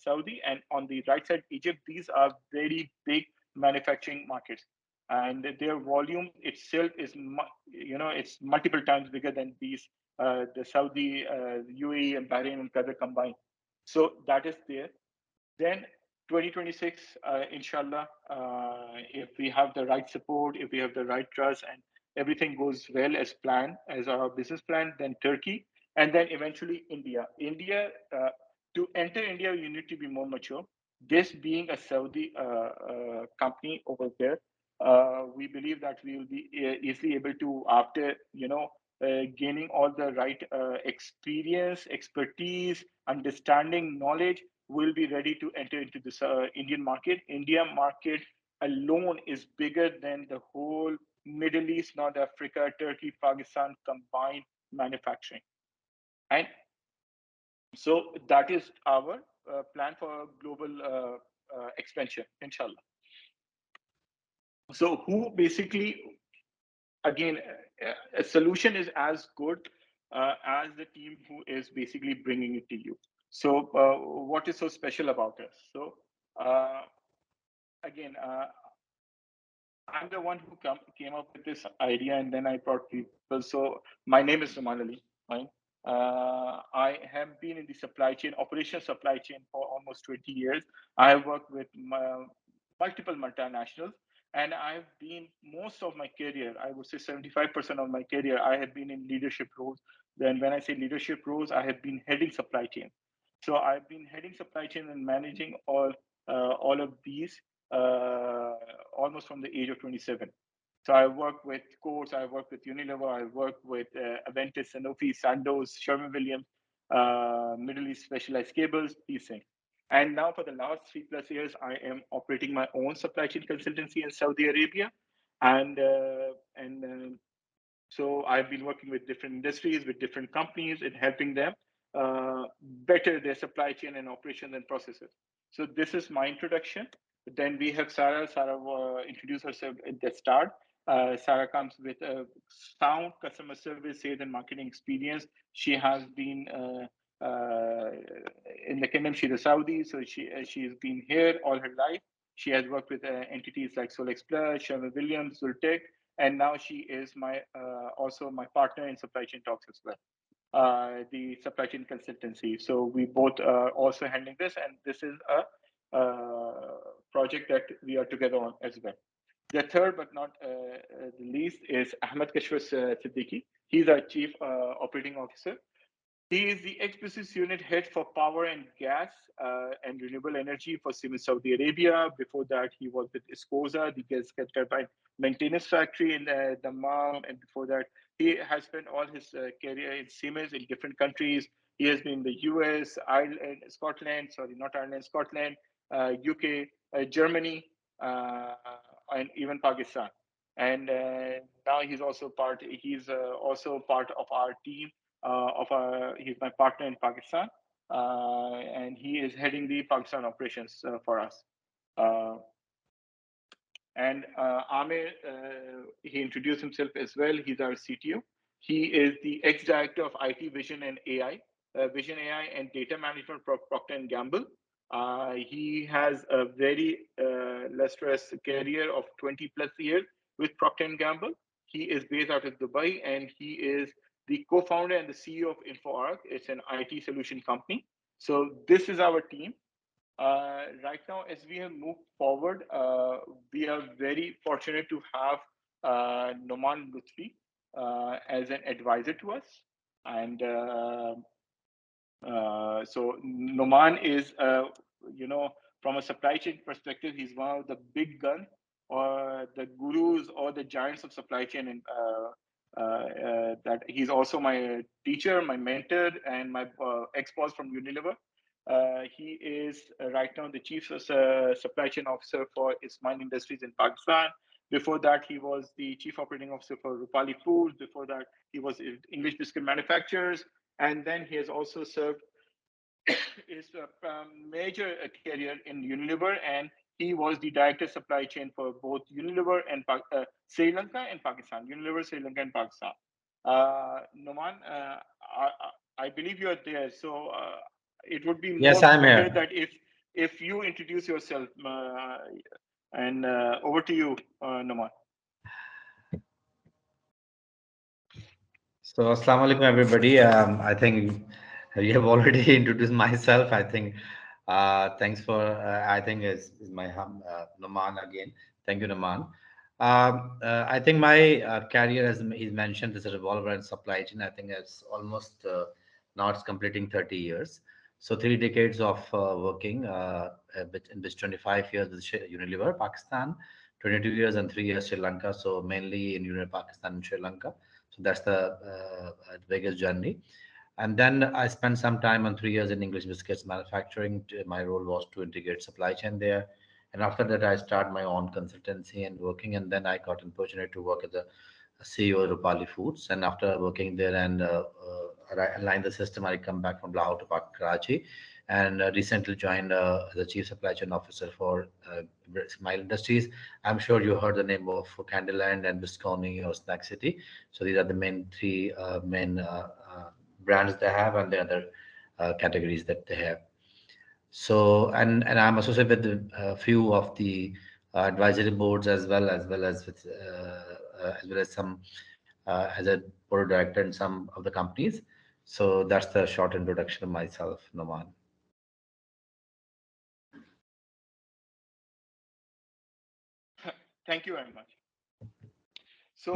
Saudi, and on the right side, Egypt. These are very big manufacturing markets, and their volume itself is, it's multiple times bigger than these, the Saudi, UAE, and Bahrain and Qatar combined. So that is there. Then 2026, inshallah, if we have the right support, if we have the right trust, and everything goes well as planned, as our business plan, then Turkey, and then eventually India. India, to enter India, you need to be more mature. This being a Saudi company over there, we believe that we will be easily able to, after gaining all the right experience, expertise, understanding, knowledge, will be ready to enter into this Indian market. India market alone is bigger than the whole Middle East, North Africa, Turkey, Pakistan combined manufacturing. And so that is our plan for global expansion, inshallah. So who basically, again, a solution is as good as the team who is basically bringing it to you. So what is so special about us? So again, I'm the one who came up with this idea, and then I brought people. So my name is Suman Ali. Right? I have been in the supply chain, operational supply chain for almost 20 years. I have worked with multiple multinationals, and I've been most of my career, I would say 75% of my career, I have been in leadership roles. Then when I say leadership roles, I have been heading supply chain. So I've been heading supply chain and managing all of these almost from the age of 27. So I work with Coats, I work with Unilever, I work with Aventis, Sanofi, Sandoz, Sherwin-Williams, Middle East Specialized Cables, these things. And now for the last 3+ years, I am operating my own supply chain consultancy in Saudi Arabia. And so I've been working with different industries, with different companies, and helping them better their supply chain and operations and processes. So this is my introduction. Then we have Sarah. Sarah introduced herself at the start. Sarah comes with a sound customer service, sales, and marketing experience. She has been in the kingdom. She's a Saudi, so she's been here all her life. She has worked with entities like Solex Plus, Sherwin-Williams, Zultec, and now she is my also my partner in supply chain talks as well. The supply chain consultancy. So we both are also handling this, and this is a project that we are together on as well. The third, but not the least, is Ahmed Kashwas Siddiqui. He's our Chief Operating Officer. He is the ex-business unit head for power and gas and renewable energy for Siemens Saudi Arabia. Before that, he was with Escosa, the gas turbine maintenance factory in Dammam. And before that, he has spent all his career in Siemens in different countries. He has been in the US, Ireland, Scotland, sorry, not Ireland, Scotland, UK, Germany, and even Pakistan. And now he's also part of our team. He's my partner in Pakistan, and he is heading the Pakistan operations for us. And Amir, he introduced himself as well. He's our CTO. He is the ex-director of IT Vision and AI, Vision AI and Data Management for Procter & Gamble. He has a very lustrous career of 20+ years with Procter & Gamble. He is based out of Dubai, and he is the co-founder and the CEO of Inv-X. It's an IT solution company. So this is our team. Right now, as we have moved forward, we are very fortunate to have Noman Lutfi as an advisor to us. And so Noman is, from a supply chain perspective, he's one of the big guns or the gurus or the giants of supply chain. And that he's also my teacher, my mentor, and my ex-boss from Unilever. He is right now the chief supply chain officer for Ismail Industries in Pakistan. Before that, he was the chief operating officer for Rupali Foods. Before that, he was English biscuit manufacturers. And then he has also served his major career in Unilever, and he was the director of supply chain for both Unilever and Sri Lanka and Pakistan. Unilever, Sri Lanka, and Pakistan. Noman, I believe you are there, so it would be Yes, more I'm better here. that if you introduce yourself, and over to you, Noman. So, Assalamu alaikum, everybody. I think you have already introduced myself. I think thanks for, I think is my Noman again. Thank you, Noman. I think my career, as he's mentioned, is a revolver and supply chain. I think it's almost now it's completing 30 years. So 3 decades of working, in which 25 years with Unilever, Pakistan, 22 years and 3 years Sri Lanka. So mainly in Unilever, Pakistan and Sri Lanka. So that's the biggest journey. And then I spent some time on 3 years in English biscuits manufacturing. My role was to integrate supply chain there. And after that, I started my own consultancy and working. And then I got an opportunity to work as a CEO of Rupali Foods. And after working there and align the system, I come back from Lahore to Karachi, and recently joined as the Chief Supply Chain Officer for Smile Industries. I'm sure you heard the name of Candyland and Biscone or Snack City. So these are the main three main brands they have, and the other categories that they have. So, and I'm associated with a few of the advisory boards as well as with as well as some as a board director in some of the companies. So that's the short introduction of myself, Noman. Thank you very much. So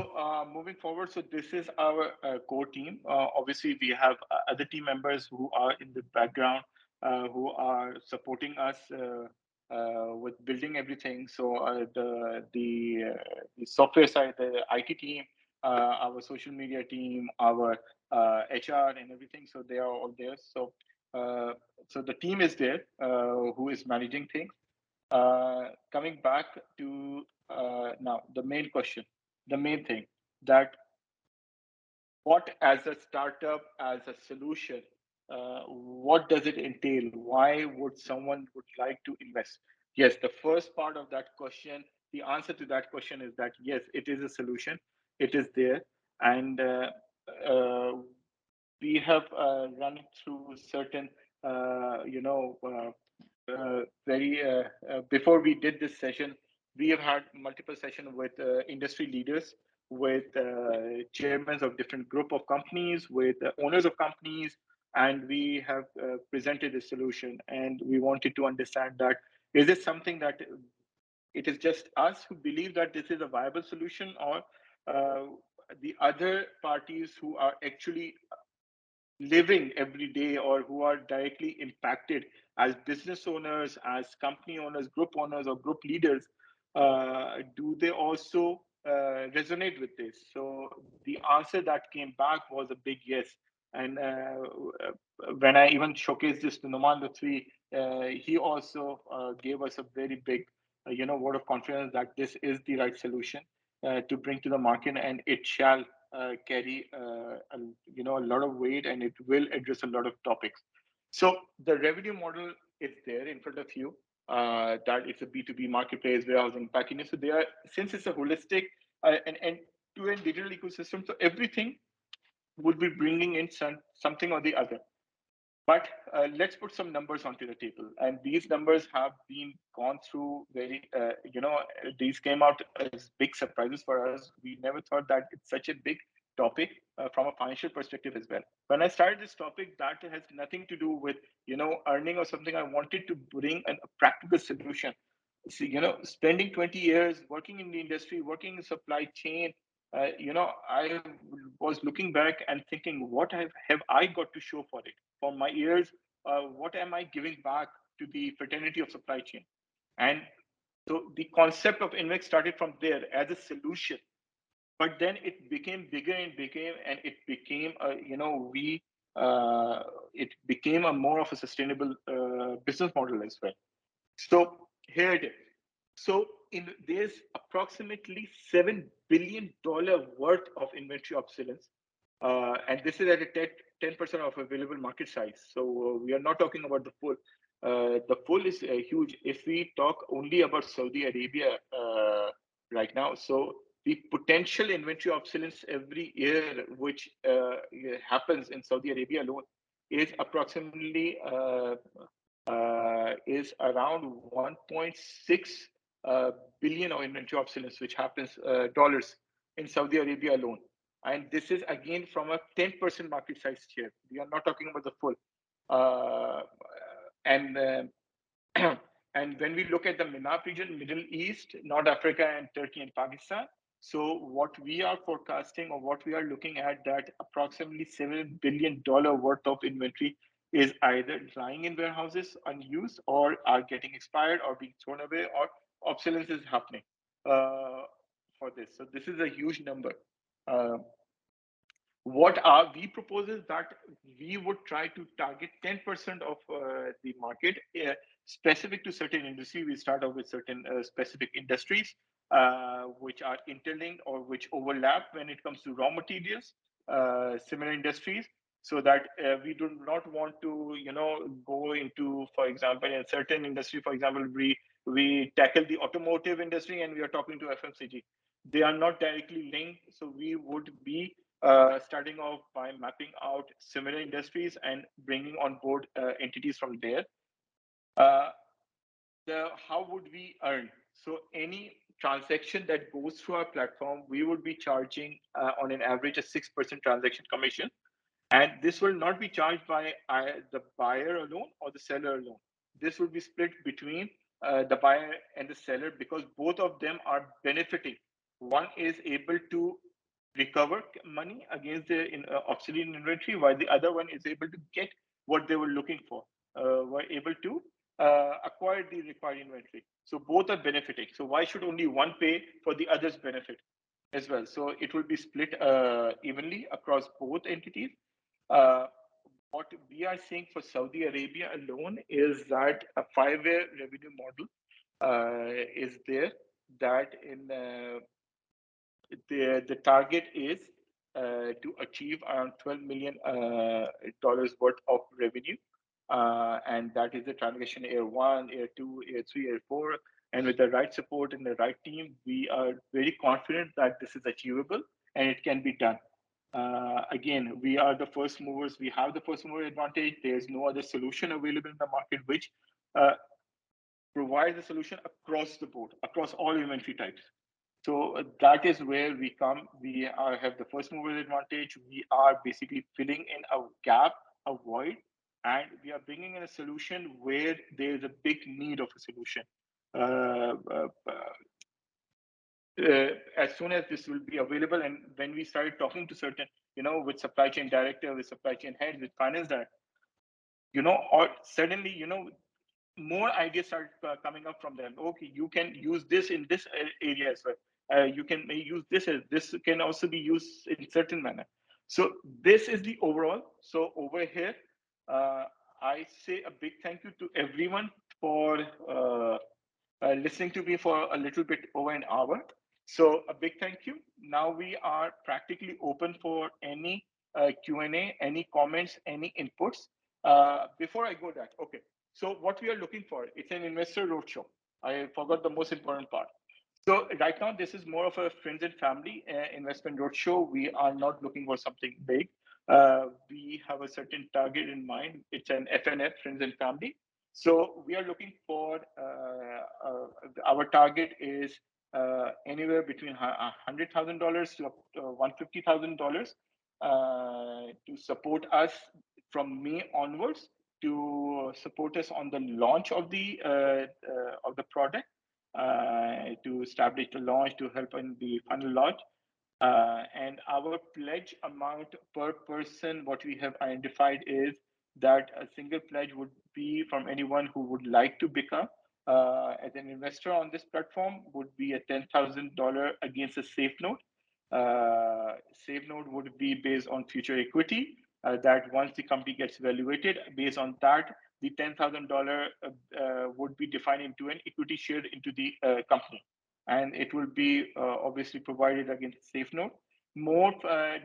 moving forward, so this is our core team. Obviously, we have other team members who are in the background, who are supporting us with building everything. So the software side, the IT team, our social media team, our HR and everything. So they are all there. So the team is there who is managing things. Coming back to now the main question, the main thing, that what as a startup, as a solution, what does it entail? Why would someone would like to invest? Yes, the first part of that question, the answer to that question is that yes, it is a solution, it is there, and uh, we have run through certain very before we did this session, we have had multiple sessions with industry leaders, with chairmen of different group of companies, with owners of companies, and we have presented a solution. And we wanted to understand that is this something that it is just us who believe that this is a viable solution, or uh, the other parties who are actually living every day or who are directly impacted as business owners, as company owners, group owners, or group leaders, do they also resonate with this? So the answer that came back was a big yes. And when I even showcased this to Noman Lutfi, he also gave us a very big, word of confidence that this is the right solution to bring to the market, and it shall carry a lot of weight, and it will address a lot of topics. So the revenue model is there in front of you. That it's a B2B marketplace, warehousing, packaging. So they are, since it's a holistic and end-to-end digital ecosystem, so everything would be bringing in something or the other. But let's put some numbers onto the table. And these numbers have been gone through very, these came out as big surprises for us. We never thought that it's such a big topic from a financial perspective as well. When I started this topic, that has nothing to do with, earning or something. I wanted to bring a practical solution. See, spending 20 years working in the industry, working in supply chain, I was looking back and thinking, what have I got to show for it? For my years, what am I giving back to the fraternity of supply chain? And so the concept of Inv-X started from there as a solution, but then it became bigger and bigger, and it became it became a more of a sustainable business model as well. So here it is. So there's approximately $7 billion worth of inventory obsolescence. And this is at a 10% of available market size. So we are not talking about the full. The full is huge. If we talk only about Saudi Arabia right now, so the potential inventory obsolescence every year, which happens in Saudi Arabia alone, is approximately is around 1.6 billion of inventory obsolescence, which happens dollars in Saudi Arabia alone. And this is again from a 10% market size share. We are not talking about the full. And and when we look at the MENAP region, Middle East, North Africa, and Turkey and Pakistan, so what we are forecasting or what we are looking at, that approximately $7 billion worth of inventory is either lying in warehouses unused, or are getting expired, or being thrown away, or obsolescence is happening for this. So this is a huge number. What we propose is that we would try to target 10% of the market specific to certain industry. We start off with certain specific industries which are interlinked or which overlap when it comes to raw materials, similar industries, so that we do not want to, go into, for example, in a certain industry, for example, we tackle the automotive industry and we are talking to FMCG. They are not directly linked, so we would be starting off by mapping out similar industries and bringing on board entities from there. How would we earn? So any transaction that goes through our platform, we would be charging on an average a 6% transaction commission. And this will not be charged by the buyer alone or the seller alone. This will be split between the buyer and the seller, because both of them are benefiting. One is able to recover money against the obsolete inventory, while the other one is able to get what they were looking for, were able to acquire the required inventory. So both are benefiting. So why should only one pay for the other's benefit as well? So it will be split evenly across both entities. What we are seeing for Saudi Arabia alone is that a 5-year revenue model is there, that in the target is to achieve around $12 million worth of revenue. And that is the transition year 1, year 2, year 3, year 4. And with the right support and the right team, we are very confident that this is achievable and it can be done. Again, we are the first movers. We have the first mover advantage. There's no other solution available in the market which provides a solution across the board, across all inventory types. So that is where we come. We have the first mover advantage. We are basically filling in a gap, a void, and we are bringing in a solution where there is a big need of a solution. As soon as this will be available, and when we started talking to certain, with supply chain director, with supply chain head, with finance director, or suddenly, more ideas start coming up from them. Okay, you can use this in this area as well. You can use this. This can also be used in certain manner. So this is the overall. So over here, I say a big thank you to everyone for listening to me for a little bit over an hour. So a big thank you. Now we are practically open for any Q&A, any comments, any inputs. Before I go that, okay. So what we are looking for, it's an investor roadshow. I forgot the most important part. So right now, this is more of a friends and family investment roadshow. We are not looking for something big. We have a certain target in mind. It's an FNF, friends and family. So we are looking for, our target is anywhere between $100,000 to $150,000 to support us from May onwards, to support us on the launch of the product, to establish the launch, to help in the final launch. And our pledge amount per person, what we have identified is that a single pledge would be from anyone who would like to become as an investor on this platform would be a $10,000 against a safe note. Safe note would be based on future equity, that once the company gets evaluated, based on that, the $10,000 would be defined into an equity share into the company. And it will be obviously provided against safe note. More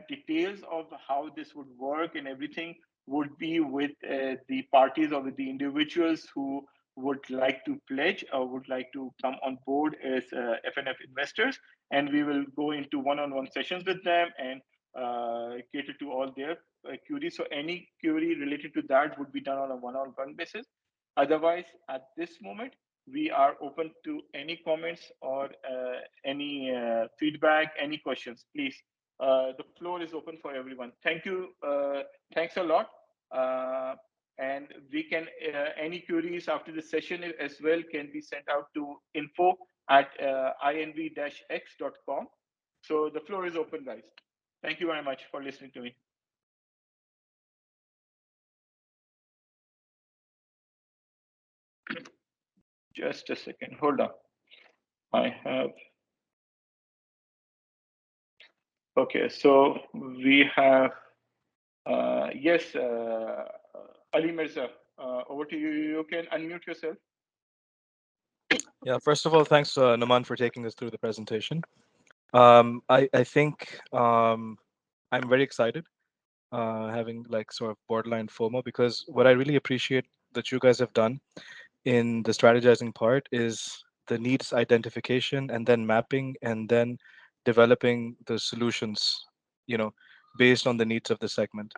details of how this would work and everything would be with the parties or with the individuals who would like to pledge or would like to come on board as FNF investors. And we will go into one-on-one sessions with them and cater to all their queries. So any query related to that would be done on a one-on-one basis. Otherwise, at this moment, we are open to any comments or any feedback, any questions, please. The floor is open for everyone. Thank you. Thanks a lot. And we can, any queries after the session as well can be sent out to info@inv-x.com. So the floor is open, guys. Thank you very much for listening to me. Just a second, hold on. I have, Okay, so we have, yes, Ali Mirza, over to you. You can unmute yourself. Yeah, first of all, thanks, Naman, for taking us through the presentation. I think I'm very excited, having like sort of borderline FOMO, because what I really appreciate that you guys have done in the strategizing part is the needs identification and then mapping and then developing the solutions, based on the needs of the segment.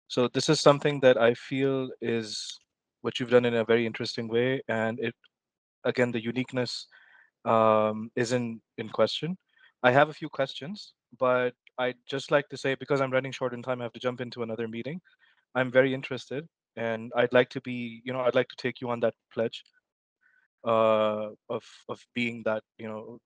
So this is something that I feel is what you've done in a very interesting way, and it again the uniqueness isn't in question. I have a few questions, but I'd just like to say, because I'm running short in time, I have to jump into another meeting. I'm very interested, and I'd like to be, I'd like to take you on that pledge of being that,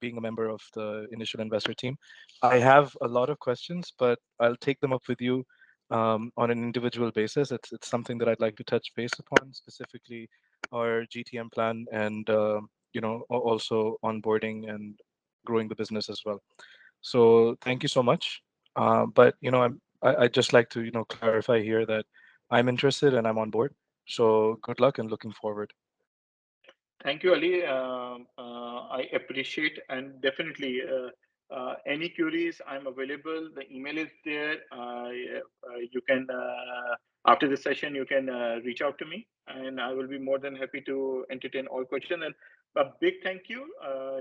being a member of the initial investor team. I have a lot of questions, but I'll take them up with you on an individual basis. It's something that I'd like to touch base upon, specifically our GTM plan and also onboarding and growing the business as well. So thank you so much. But I'd just like to clarify here that I'm interested and I'm on board. So good luck and looking forward. Thank you, Ali. I appreciate, and definitely any queries, I'm available. The email is there. You can, after the session, you can reach out to me, and I will be more than happy to entertain all questions. And a big thank you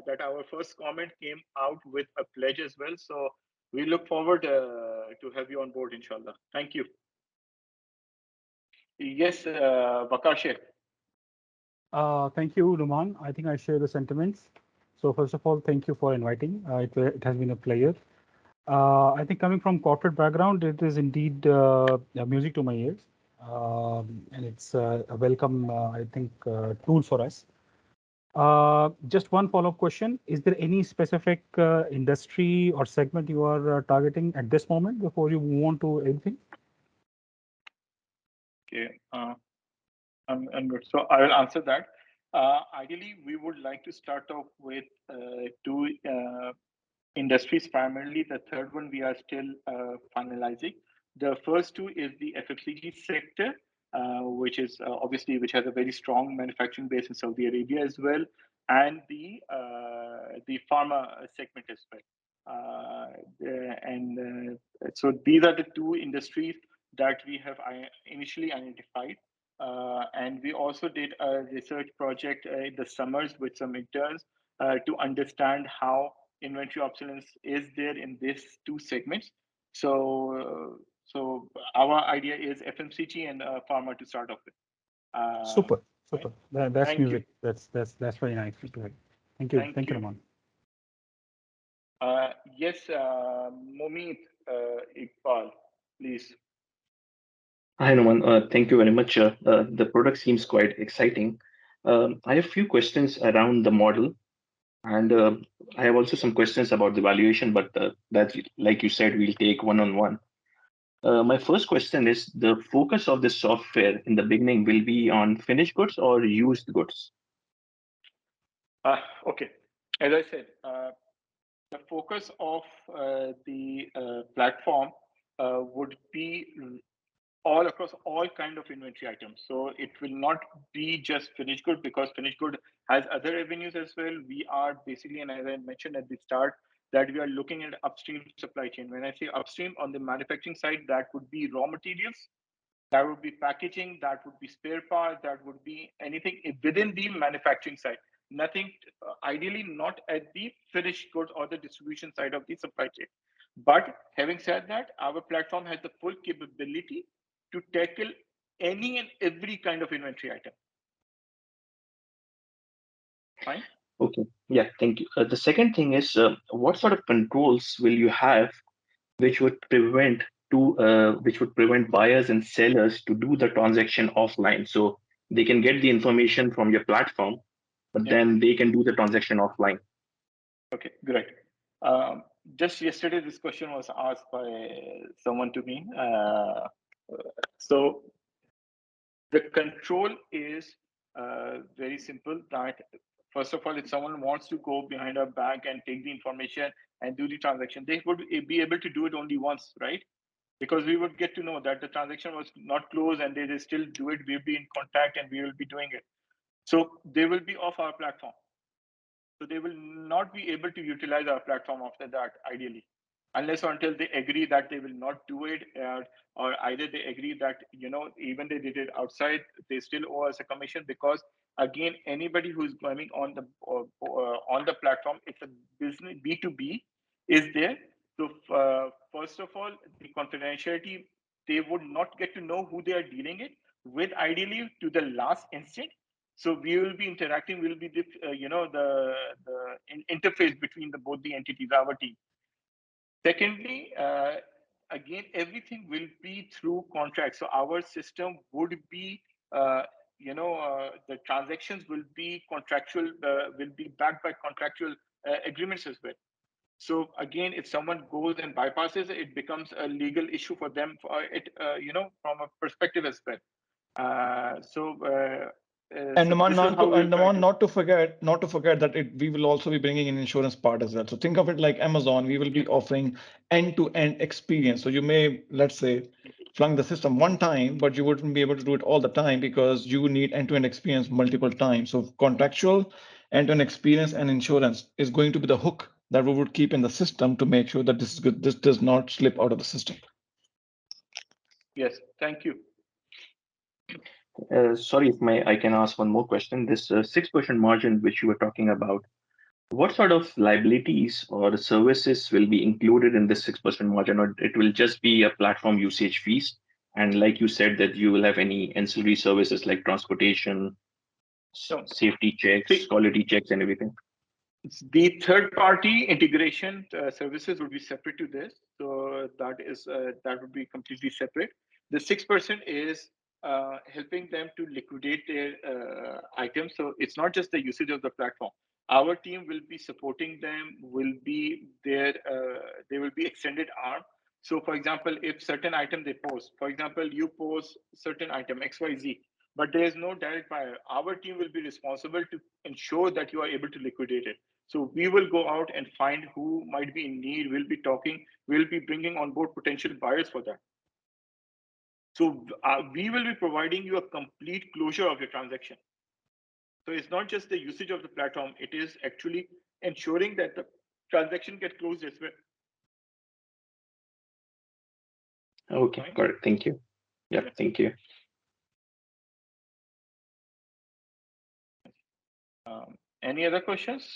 that our first comment came out with a pledge as well. So we look forward to have you on board, inshallah. Thank you. Yes, Vakashe. Thank you, Numan. I think I share the sentiments. So first of all, thank you for inviting. It has been a pleasure. I think coming from corporate background, it is indeed music to my ears. And it's a welcome, I think, tool for us. Just one follow-up question. Is there any specific industry or segment you are targeting at this moment before you move on to anything? Okay. I'm good. So I will answer that. Ideally, we would like to start off with two industries primarily. The third one we are still finalizing. The first two is the FMCG sector, which is obviously which has a very strong manufacturing base in Saudi Arabia as well, and the pharma segment as well. So these are the two industries that we have initially identified. And we also did a research project in the summers with some interns to understand how inventory obsolescence is there in these two segments. So our idea is FMCG and pharma to start off with. Super. That's Thank music. You. That's very nice. Thank you. Thank you, Naman. Yes, Momit Iqbal, please. Hi, Numan. Thank you very much. The product seems quite exciting. I have a few questions around the model, and I have also some questions about the valuation, but that, like you said, we'll take one-on-one. My first question is, the focus of the software in the beginning will be on finished goods or used goods? Okay. As I said, the focus of the platform would be all across all kind of inventory items. So it will not be just finished good, because finished good has other revenues as well. We are basically, and as I mentioned at the start, that we are looking at upstream supply chain. When I say upstream, on the manufacturing side, that would be raw materials, that would be packaging, that would be spare parts, that would be anything within the manufacturing side. Nothing, ideally not at the finished goods or the distribution side of the supply chain. But having said that, our platform has the full capability to tackle any and every kind of inventory item. Fine. Okay. Yeah. Thank you. The second thing is, what sort of controls will you have, which would prevent buyers and sellers to do the transaction offline? So they can get the information from your platform, but then they can do the transaction offline. Okay, great. Just yesterday, this question was asked by someone to me. So the control is very simple, that First of all, if someone wants to go behind our back and take the information and do the transaction, they would be able to do it only once, right? Because we would get to know that the transaction was not closed and they still do it. We'll be in contact and we will be doing it. So they will be off our platform. So they will not be able to utilize our platform after that, ideally, unless or until they agree that they will not do it, or either they agree that, even they did it outside, they still owe us a commission. Because again, anybody who is going on the platform, it's a business B2B is there. So first of all, the confidentiality, they would not get to know who they are dealing it with, ideally to the last instant. So we will be interacting. We'll be the interface between both the entities, our team. Secondly, again, everything will be through contracts. So our system would be, the transactions will be contractual, will be backed by contractual agreements as well. So again, if someone goes and bypasses, it becomes a legal issue for them. From a perspective as well. And So this is how we'll try to. not to forget that we will also be bringing in insurance part as well. So think of it like Amazon. We will be offering end-to-end experience. So you may, let's say, flunk the system one time, but you wouldn't be able to do it all the time because you need end-to-end experience multiple times. So contractual, end-to-end experience, and insurance is going to be the hook that we would keep in the system to make sure that this is good. This does not slip out of the system. Yes, thank you. Sorry if I can ask one more question. This 6% margin which you were talking about, what sort of liabilities or services will be included in this 6% margin, or it will just be a platform usage fees? And like you said, that you will have any ancillary services like transportation, safety checks, quality checks, and everything. The third-party integration services would be separate to this, so that would be completely separate. The 6% is helping them to liquidate their items. So it's not just the usage of the platform. Our team will be supporting them. Will be there. They will be extended arm. So, for example, if certain item they post, for example, you post certain item XYZ, but there is no direct buyer, our team will be responsible to ensure that you are able to liquidate it. So we will go out and find who might be in need. We'll be talking. We'll be bringing on board potential buyers for that. So we will be providing you a complete closure of your transaction. So it's not just the usage of the platform. It is actually ensuring that the transaction gets closed as well. Okay, got it. Thank you. Yeah, thank you. Any other questions?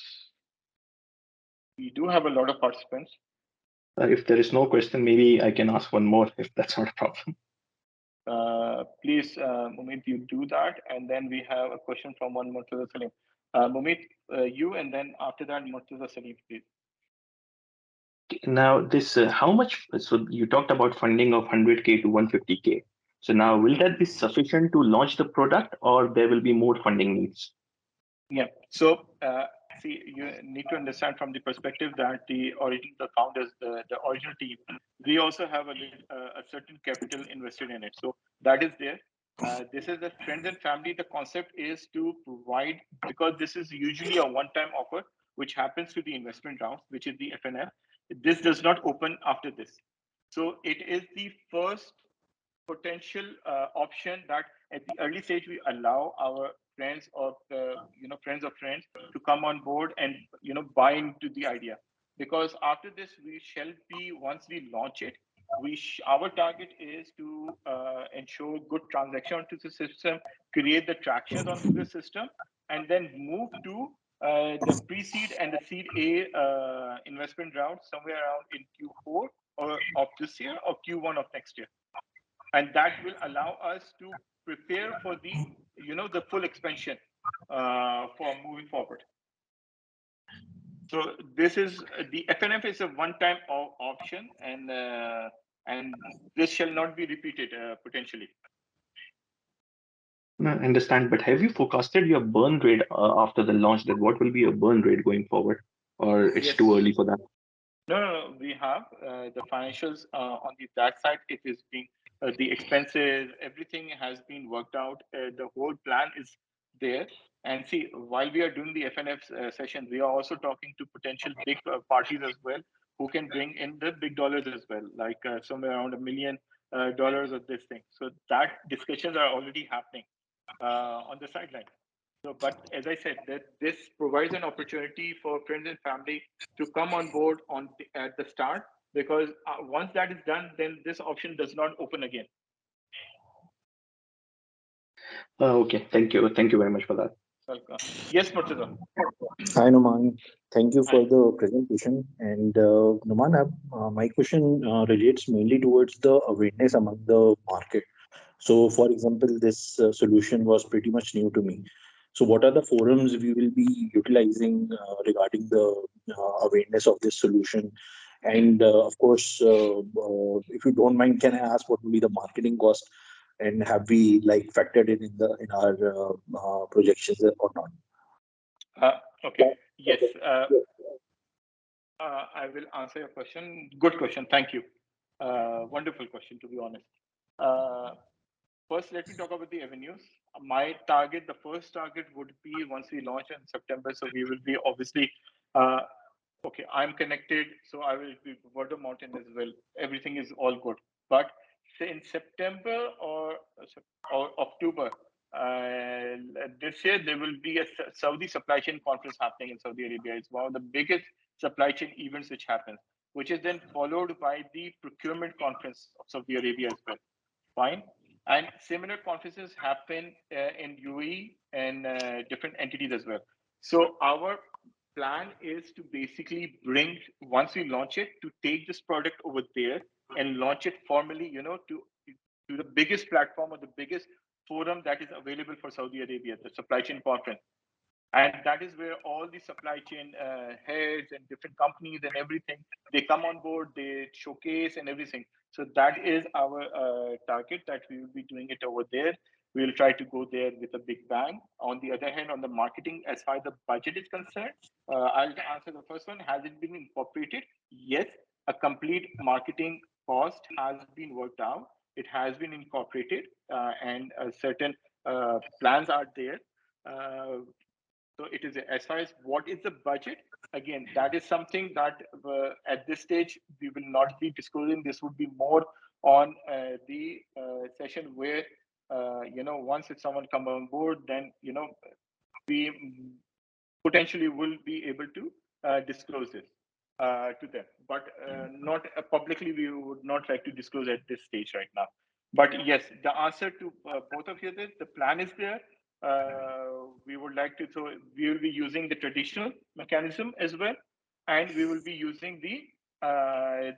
We do have a lot of participants. If there is no question, maybe I can ask one more if that's not a problem. Please, Mumit, you do that. And then we have a question from one Murtaza Salim. Mumit, you, and then after that, Murtaza Salim, please. Now, this how much? So you talked about funding of 100K to 150K. So now, will that be sufficient to launch the product, or there will be more funding needs? Yeah. So, see, you need to understand from the perspective that the founders, the original team, we also have a certain capital invested in it. So that is there. This is the friends and family. The concept is to provide, because this is usually a one-time offer, which happens to the investment rounds, which is the FNF. This does not open after this. So it is the first potential option that at the early stage we allow our friends or friends of friends to come on board and buy into the idea. Because after this, we shall be, once we launch it, our target is to ensure good transaction onto the system, create the traction onto the system, and then move to the pre-seed and the seed A investment round somewhere around in Q4 or of this year or Q1 of next year. And that will allow us to prepare for the the full expansion for moving forward. So this is the FNF is a one-time option, and this shall not be repeated potentially. No, I understand, but have you forecasted your burn rate after the launch? That what will be your burn rate going forward, or it's too early for that? No. We have the financials on that side. It is being the expenses, everything has been worked out. The whole plan is there. And see, while we are doing the FNF session, we are also talking to potential big parties as well, who can bring in the big dollars as well, like somewhere around $1 million of this thing. So that discussions are already happening on the sideline. So, but as I said, that this provides an opportunity for friends and family to come on board at the start, because once that is done, then this option does not open again. Okay, thank you. Thank you very much for that. Welcome. Yes, Murtaza. Hi, Numan. Thank you for Hi. the presentation. And Numan, my question relates mainly towards the awareness among the market. So, for example, this solution was pretty much new to me. So, what are the forums we will be utilizing regarding the awareness of this solution? And of course, if you don't mind, can I ask what will be the marketing cost? And have we like factored in our projections or not? Okay. Yes. I will answer your question. Good question. Thank you. Wonderful question, to be honest. First, let me talk about the avenues. My target, the first target would be once we launch in September. So we will be obviously, okay, I'm connected. So I will be word of mountain as well. Everything is all good. But say in September or October, this year there will be a Saudi supply chain conference happening in Saudi Arabia. It's one of the biggest supply chain events which happens, which is then followed by the procurement conference of Saudi Arabia as well. Fine. And similar conferences happen in UAE and different entities as well. So our plan is to basically bring, once we launch it, to take this product over there and launch it formally, to the biggest platform or the biggest forum that is available for Saudi Arabia, the supply chain conference. And that is where all the supply chain heads and different companies and everything, they come on board, they showcase and everything. So that is our target, that we will be doing it over there. We will try to go there with a big bang. On the other hand, on the marketing, as far as the budget is concerned, I'll answer the first one. Has it been incorporated? Yes, a complete marketing cost has been worked out. It has been incorporated, and certain plans are there. So it is, as far as what is the budget, again, that is something that at this stage we will not be disclosing. This would be more on the session where, once if someone come on board, then, we potentially will be able to disclose this to them. But not publicly, we would not like to disclose at this stage right now. But yes, the answer to both of you is the plan is there. We would like to, so we will be using the traditional mechanism as well, and we will be using the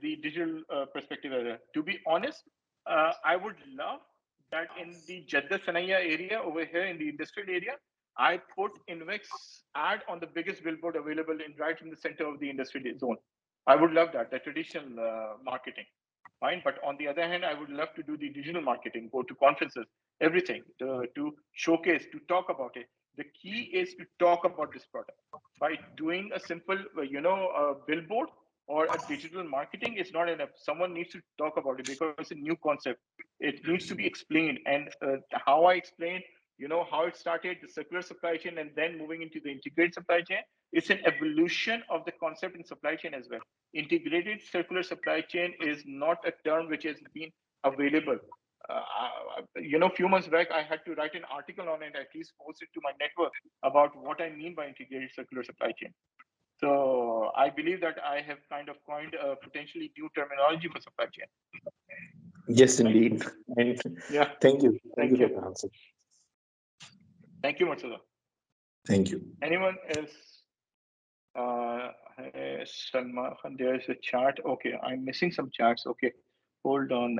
digital perspective as well. To be honest, I would love that in the Jeddah Sanaya area over here in the industrial area, I put Inv-X ad on the biggest billboard available right in the center of the industrial zone. I would love that, the traditional marketing. Fine, but on the other hand, I would love to do the digital marketing, go to conferences, everything to showcase, to talk about it. The key is to talk about this product. By doing a simple, billboard or a digital marketing is not enough. Someone needs to talk about it because it's a new concept. It needs to be explained, and how I explain, how it started, the circular supply chain, and then moving into the integrated supply chain. It's an evolution of the concept in supply chain as well. Integrated circular supply chain is not a term which has been available. Few months back, I had to write an article on it, at least post it to my network about what I mean by integrated circular supply chain. So I believe that I have kind of coined a potentially new terminology for supply chain. Yes, indeed. And yeah, thank you. Thank you you. for the answer. Thank you, Matsula. Thank you. Anyone else? Salman Khan, there is a chat. Okay, I'm missing some chats. Okay, hold on.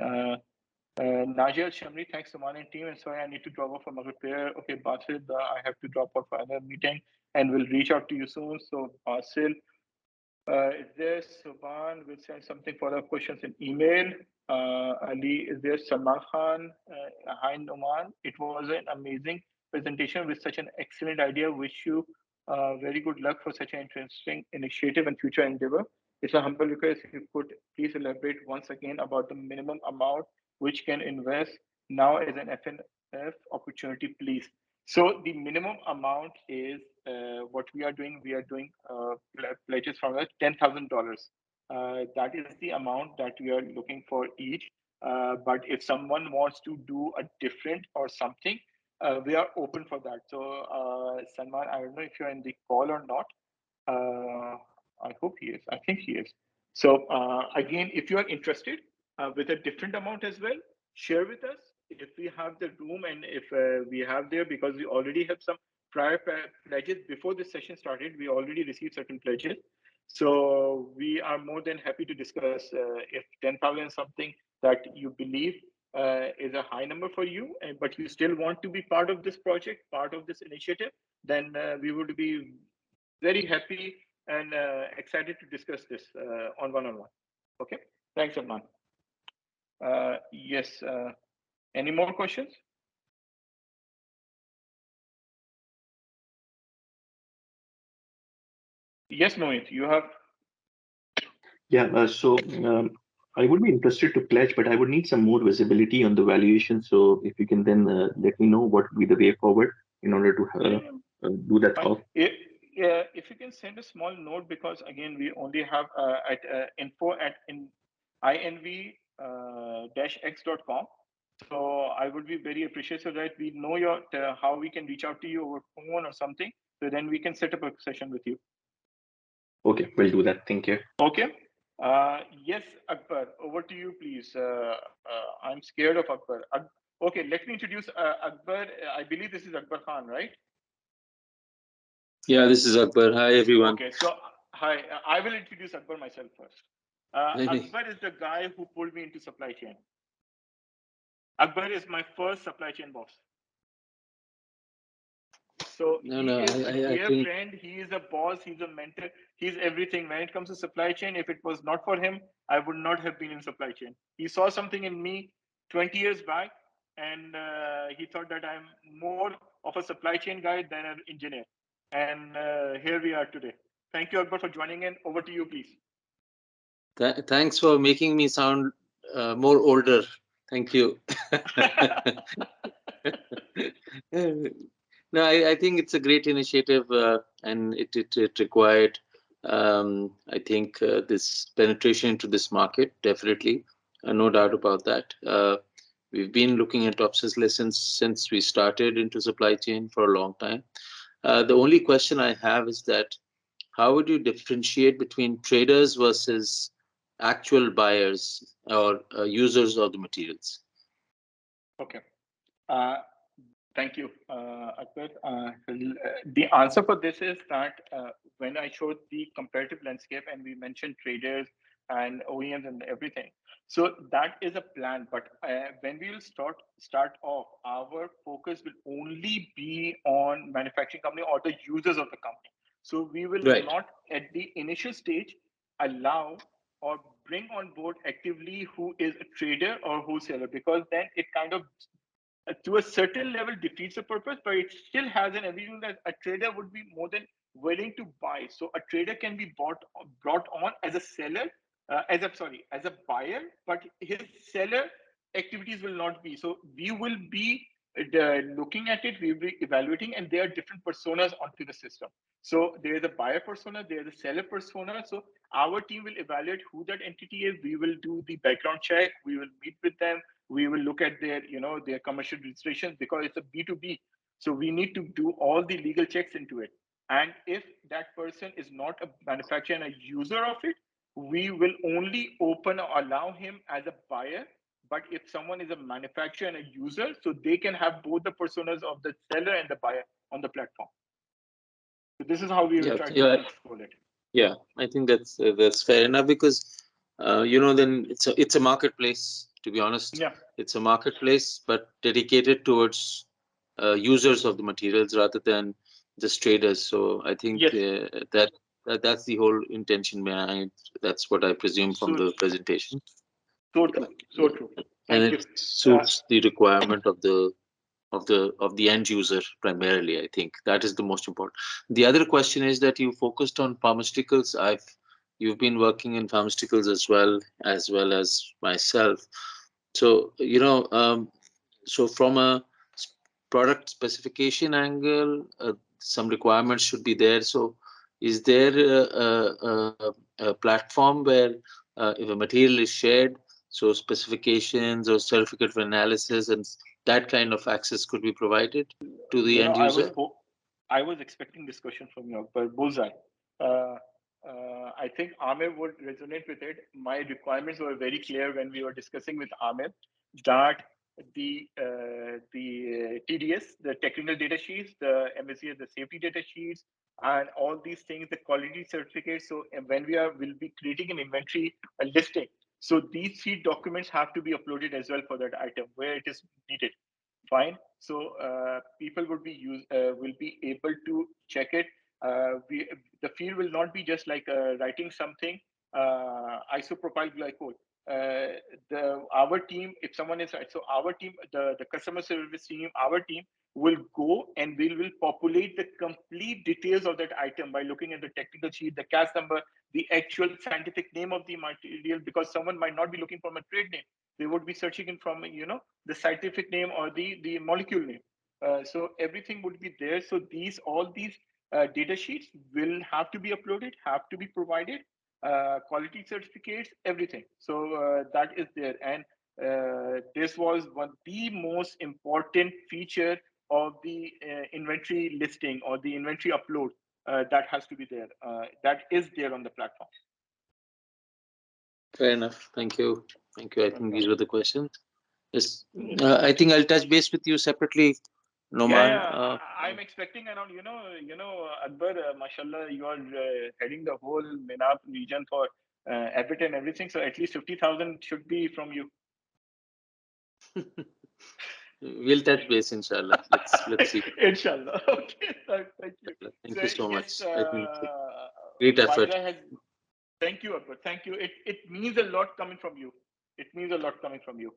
Najia Shamri, thanks to Man and team. And sorry, I need to drop off for my repair. Okay, Basil, I have to drop off for another meeting and we'll reach out to you soon. So, Basil, is there Subhan will send something for the questions in email. Ali, is there Salman Khan? Hi, Noman. It was an amazing presentation with such an excellent idea. Wish you very good luck for such an interesting initiative and future endeavor. It's a humble request. If you could please elaborate once again about the minimum amount which can invest now as an FNF opportunity, please. So the minimum amount is what we are doing. We are doing pledges from $10,000. That is the amount that we are looking for each. But if someone wants to do a different or something, we are open for that. So Salman, I don't know if you're in the call or not. I hope he is. I think he is. So again, if you are interested with a different amount as well, share with us if we have the room and if we have there, because we already have some prior pledges before the session started. We already received certain pledges. So we are more than happy to discuss if 10,000 is something that you believe is a high number for you, but you still want to be part of this project, part of this initiative, then we would be very happy and excited to discuss this on one-on-one. Okay, thanks, Salman. Yes, any more questions? Yes, Mohit, you have. Yeah, so I would be interested to pledge, but I would need some more visibility on the valuation. So if you can then let me know what would be the way forward in order to do that talk. If you can send a small note, because again, we only have at info@inv-x.com. So I would be very appreciative so that we know your how we can reach out to you over phone or something. So then we can set up a session with you. Okay, we'll do that. Thank you. Okay. Yes, Akbar, over to you, please. I'm scared of Akbar. Okay, let me introduce Akbar. I believe this is Akbar Khan, right? Yeah, this is Akbar. Hi, everyone. Okay, so hi, I will introduce Akbar myself first. Akbar is the guy who pulled me into supply chain. Akbar is my first supply chain boss. So he is a dear friend, he is a boss, he's a mentor, he's everything. When it comes to supply chain, if it was not for him, I would not have been in supply chain. He saw something in me 20 years back, and he thought that I'm more of a supply chain guy than an engineer. And here we are today. Thank you, Akbar, for joining in. Over to you, please. Thanks for making me sound more older. Thank you. No, I think it's a great initiative, and it required, I think, this penetration into this market, definitely, no doubt about that. We've been looking at obsolescence since we started into supply chain for a long time. The only question I have is that, how would you differentiate between traders versus actual buyers or users of the materials? Okay. Thank you, Akbar. The answer for this is that when I showed the comparative landscape and we mentioned traders and OEMs and everything, so that is a plan. But when we will start off, our focus will only be on manufacturing company or the users of the company. So we will not at the initial stage allow or bring on board actively who is a trader or wholesaler, because then it kind of to a certain level defeats the purpose, but it still has an evidence that a trader would be more than willing to buy. So a trader can be brought on as a seller, as a buyer, but his seller activities will not be. So we will be looking at it, we will be evaluating, and there are different personas onto the system. So there is a buyer persona, there is a seller persona. So our team will evaluate who that entity is. We will do the background check. We will meet with them. We will look at their, their commercial registrations, because it's a B2B. So we need to do all the legal checks into it. And if that person is not a manufacturer and a user of it, we will only allow him as a buyer. But if someone is a manufacturer and a user, so they can have both the personas of the seller and the buyer on the platform. So this is how we will try to control it. Yeah, I think that's fair enough, because then it's a marketplace. To be honest, it's a marketplace, but dedicated towards users of the materials rather than just traders. So I think that's the whole intention behind. That's what I presume from the presentation. So true, so true. And it suits the requirement of the end user primarily. I think that is the most important. The other question is that you focused on pharmaceuticals. You've been working in pharmaceuticals as well as myself. So so from a product specification angle, some requirements should be there. So is there a platform where if a material is shared, so specifications or certificate of analysis and that kind of access could be provided to the end user? I was expecting this question from you, but bullseye. I think Amir would resonate with it. My requirements were very clear when we were discussing with Amir that the TDS, the technical data sheets, the MSC, the safety data sheets, and all these things, the quality certificates. So when we'll be creating an inventory listing. So these 3 documents have to be uploaded as well for that item where it is needed. Fine. So people will be able to check it. The field will not be just like writing something isopropyl glycol. Our team, if someone is right, so our team, the customer service team, our team will go and we will populate the complete details of that item by looking at the technical sheet, the CAS number, the actual scientific name of the material, because someone might not be looking for a trade name. They would be searching it from, the scientific name or the molecule name. So everything would be there. So all these data sheets will have to be uploaded, have to be provided, quality certificates, everything. So that is there. And this was the most important feature of the inventory listing or the inventory upload that has to be there. That is there on the platform. Fair enough. Thank you. Thank you. I think these were the questions. Yes. I think I'll touch base with you separately, Noman. Yeah, I'm expecting around, Akbar, mashallah, you are heading the whole MENAP region for EBIT and everything. So at least 50,000 should be from you. We'll touch base, inshallah. Let's see. Inshallah. Okay. Thank you. Thank you so much. Yes, I think great effort. Thank you, Akbar. Thank you. It means a lot coming from you. It means a lot coming from you.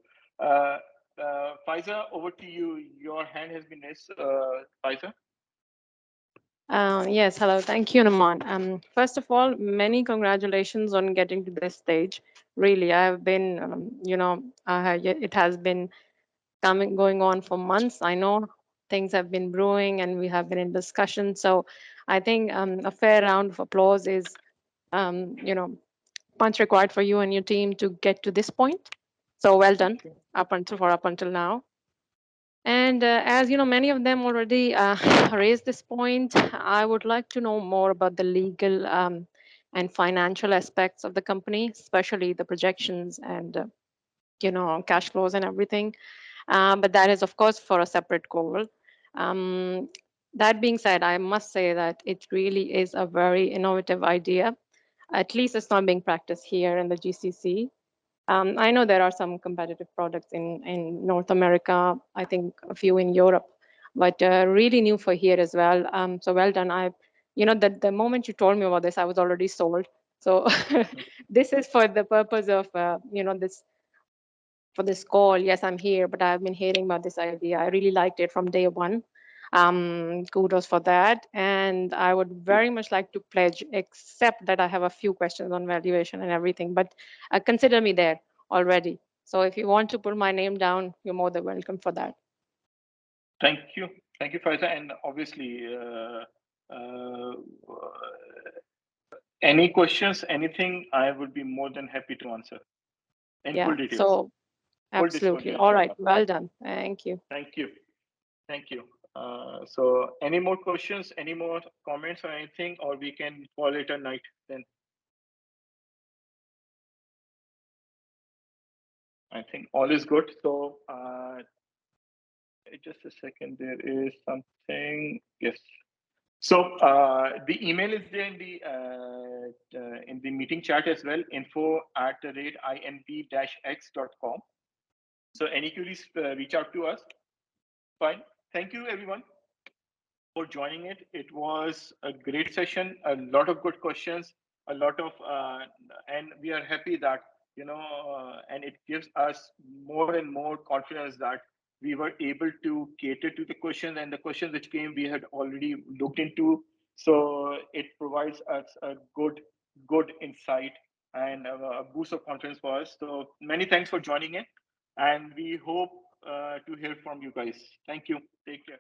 Faiza, over to you. Your hand has been raised. Faiza. Yes, hello. Thank you, Naman. First of all, many congratulations on getting to this stage. Really, I have been, it has been going on for months. I know things have been brewing and we have been in discussion. So I think a fair round of applause is, punch required for you and your team to get to this point. So well done up until now. And as you know, many of them already raised this point. I would like to know more about the legal and financial aspects of the company, especially the projections and cash flows and everything. But that is, of course, for a separate call. That being said, I must say that it really is a very innovative idea. At least it's not being practiced here in the GCC. I know there are some competitive products in North America, I think a few in Europe, but really new for here as well. So well done. The moment you told me about this, I was already sold. So this is for the purpose of, for this call. Yes, I'm here, but I've been hearing about this idea. I really liked it from day one. Kudos for that. And I would very much like to pledge, except that I have a few questions on valuation and everything, but consider me there already. So if you want to put my name down, you're more than welcome for that. Thank you. Thank you, Faiza. And obviously, any questions, anything, I would be more than happy to answer in full details. So absolutely. All right. Well done. Thank you. Thank you. Thank you. So any more questions, any more comments or anything, or we can call it a night then? I think all is good. So just a second, there is something. Yes. So the email is there in the meeting chat as well, info@inv-x.com. So any queries, reach out to us. Fine. Thank you, everyone, for joining it. It was a great session, a lot of good questions, a lot of, and we are happy that, and it gives us more and more confidence that we were able to cater to the questions, and the questions which came, we had already looked into. So it provides us a good insight and a boost of confidence for us. So many thanks for joining in. And we hope to hear from you guys. Thank you. Take care.